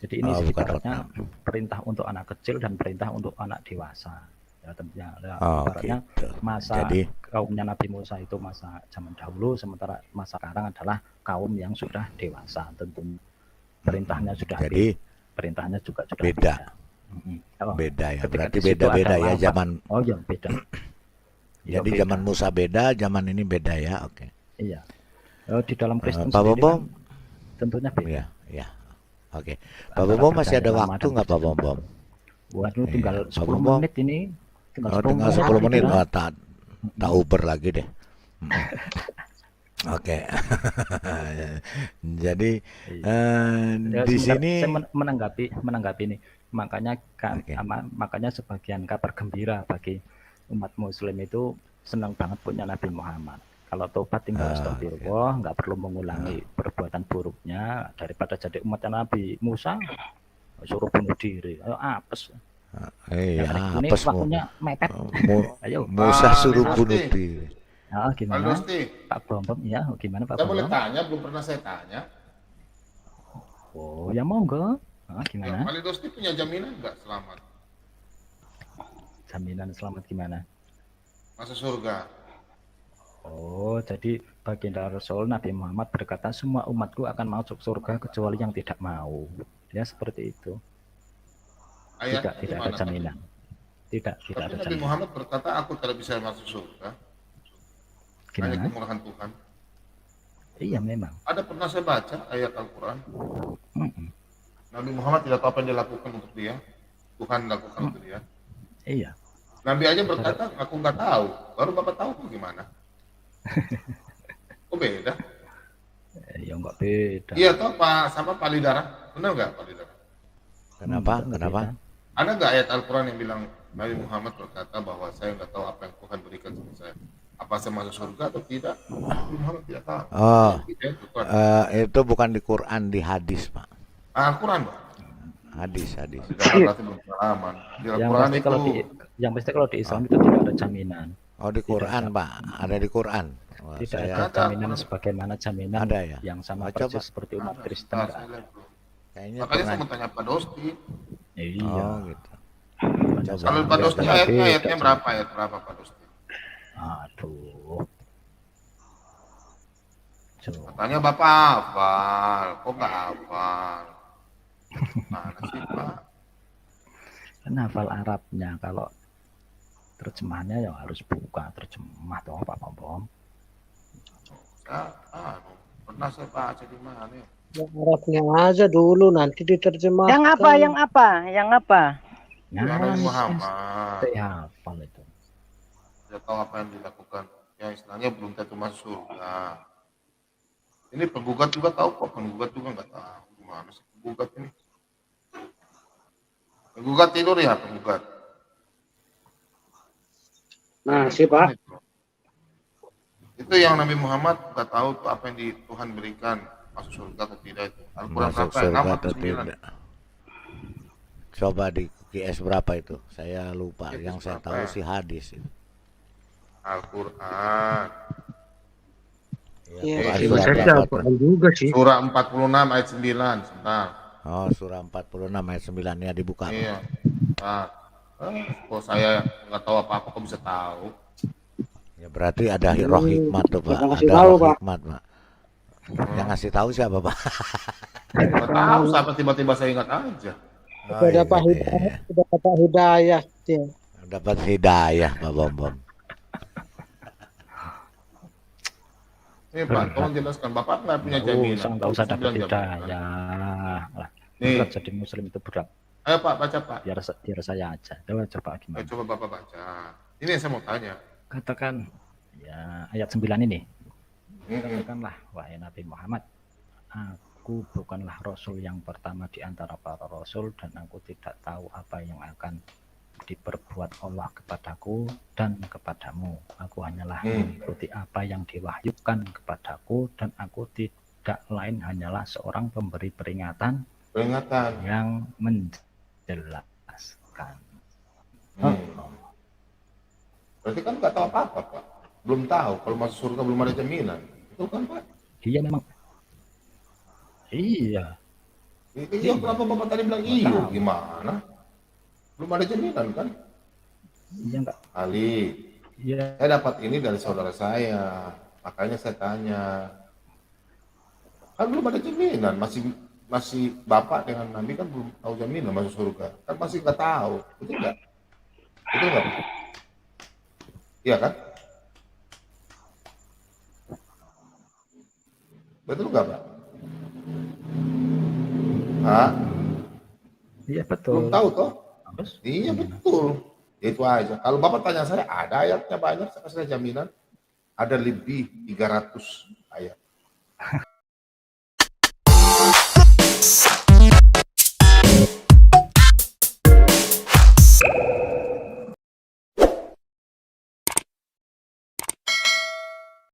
Jadi ini ibaratnya perintah untuk anak kecil dan perintah untuk anak dewasa. Ya tentunya. Ibaratnya masa kaumnya Nabi Musa itu masa zaman dahulu, sementara masa sekarang adalah kaum yang sudah dewasa. Tentunya perintahnya sudah perintahnya juga sudah beda. Beda ya. Berarti beda-beda ya zaman. Oh ya beda. Jadi zaman Musa beda, zaman ini beda ya. Oke. Iya. Di dalam Kristen Pak Bom, tentunya beda. Ya. Oke. Pak Bom masih ada waktu nggak Pak Bom? Waduh, tinggal 10 menit ini. Tinggal 10 menit. Oh, tak Uber lagi deh. Oke. Jadi di sini saya menanggapi ini. Makanya sebagian kabar gembira bagi umat Muslim itu senang banget punya Nabi Muhammad. Kalau tobat tinggal Ah, astagfirullah, nggak perlu mengulangi perbuatan buruknya daripada jadi umatnya Nabi Musa suruh bunuh diri. Ayo apes. Iya, Ini apes waktunya mepet. Ayo. Musa suruh Pak bunuh Dosti. diri. Nah, Pak gimana? Dosti, Pak Bom ya, gimana Pak saya boleh Bom? tanya, belum pernah saya tanya. Oh, ya monggo. Ya, Gimana? Pak Dosti punya jaminan nggak selamat Jaminan selamat gimana? masuk surga? Oh, jadi baginda Rasul Nabi Muhammad berkata semua umatku akan masuk surga kecuali yang tidak mau. Ya seperti itu. Ayatnya Tidak ada gimana? jaminan. Tidak Tapi ada Nabi jaminan. Muhammad berkata, aku tidak bisa masuk surga. Hanya Gimana? kemurahan Tuhan. Iya memang. Ada pernah saya baca ayat Al-Quran. Mm-mm. Nabi Muhammad tidak tahu apa yang dilakukan untuk dia. Tuhan lakukan untuk dia. Iya. Nabi aja berkata, aku nggak tahu. Baru Bapak tahu kok gimana? Oh beda. Ya nggak beda. Iya toh Pak sama Pak Lidara. Benar nggak Pak Lidara? Kenapa? Nggak Kenapa? beda. Ada nggak ayat Al-Quran yang bilang Nabi Muhammad berkata bahwa saya nggak tahu apa yang Tuhan berikan sama saya. Apa saya masuk surga atau tidak? Nabi Muhammad tidak tahu. Oh, Gitu ya, Tuhan. itu bukan di Quran, di hadis, Pak. Al-Quran Pak. Hadis. Tidak berarti belum pengalaman. Di Yang Al-Quran pasti itu kalau di Islam itu tidak ada jaminan. Oh, di Quran, Pak. Ada di Quran. Wah, Tidak saya ada Ada, jaminan Quran. sebagaimana jaminan Ada ya? yang sama Oh, coba. persis seperti umat Ada. Kristen. Nah, nggak saya ada. lihat, bro. kayaknya Makanya saya pernah. mau tanya Pak Dosti. Iya. Oh, gitu. Coba. Kalau Pak Dosti Beda, ayatnya beda. berapa? Ayat berapa Pak Dosti? Aduh. Coba. Katanya Bapak hafal. Kok nggak hafal? Mana sih Pak? Kan hafal Arabnya, kalau terjemahannya ya harus buka terjemah toh Pak Bom. Pernah saya baca di mana ya? Yang Arabnya aja dulu, nanti diterjemahkan. Yang apa? Yang apa? Yang apa? Yang Nabi Nah, Muhammad. saya hafal itu. Tidak tahu apa yang dilakukan. Ya istilahnya belum tentu masuk surga. Ini penggugat juga tahu kok. Penggugat juga nggak tahu. Gimana sih penggugat ini? Penggugat tidur ya penggugat. Nah, sih Pak. Itu yang Nabi Muhammad nggak tahu tuh apa yang Tuhan berikan masuk surga atau tidak itu. Al-Quran Masuk berapa? surga 6 atau atau 9? tidak? Coba di QS berapa itu? Saya lupa. QS Yang saya berapa tahu ya? sih hadis itu. Al-Quran. Iya, Quran sih, surat saya berapa tuh? Al-Quran juga sih. Surah 46 ayat 9. Sebentar. Oh, surah 46 ayat 9 ya dibuka. Iya. Nah, kok saya nggak tahu apa-apa kok bisa tahu? Ya berarti ada roh hikmat tuh, Pak. Yang ngasih Ada tahu, roh Pak. hikmat, Pak. Yang ngasih tahu siapa, Pak? Nggak tahu siapa tiba-tiba saya ingat aja. Oh, Sudah iya, dapat gitu hidayah, ya. sudah dapat hidayah dia. Dapat hidayah, Pak Bom. Ini Pak, tolong jelaskan. Bapak nggak punya jaminan. Nggak usah dapat 9 jaminan. hidayah. Lah, Nih. berat jadi muslim itu berat. Ayo Pak, baca Pak. Biar saya aja. Coba Ayo, gimana? coba Bapak baca. Ini yang saya mau tanya. Katakan ya ayat 9 ini. Mm-mm. Katakanlah wahai Nabi Muhammad, aku bukanlah rasul yang pertama di antara para rasul dan aku tidak tahu apa yang akan diperbuat Allah kepadaku dan kepadamu. Aku hanyalah mengikuti apa yang diwahyukan kepadaku dan aku tidak lain hanyalah seorang pemberi peringatan yang menjelaskan. Berarti kan nggak tahu apa-apa Pak. Belum tahu. Kalau masuk surga belum ada jaminan. Itu kan Pak. Iya memang. Iya. Iya, kenapa Bapak tadi bilang iyo? Gimana? Belum ada jaminan kan? Iya enggak. Ali, Iya. saya dapat ini dari saudara saya. Makanya saya tanya. Kan belum ada jaminan. Masih Bapak dengan Nabi kan belum tahu jaminan masuk surga. Kan masih nggak tahu. Betul nggak? Betul nggak? Iya kan? Betul nggak Pak? Hah? Iya betul. Belum tahu toh? Terus? Iya betul. Itu aja. Kalau Bapak tanya saya, ada ayatnya banyak, saya kasih jaminan. Ada lebih 300 ayat.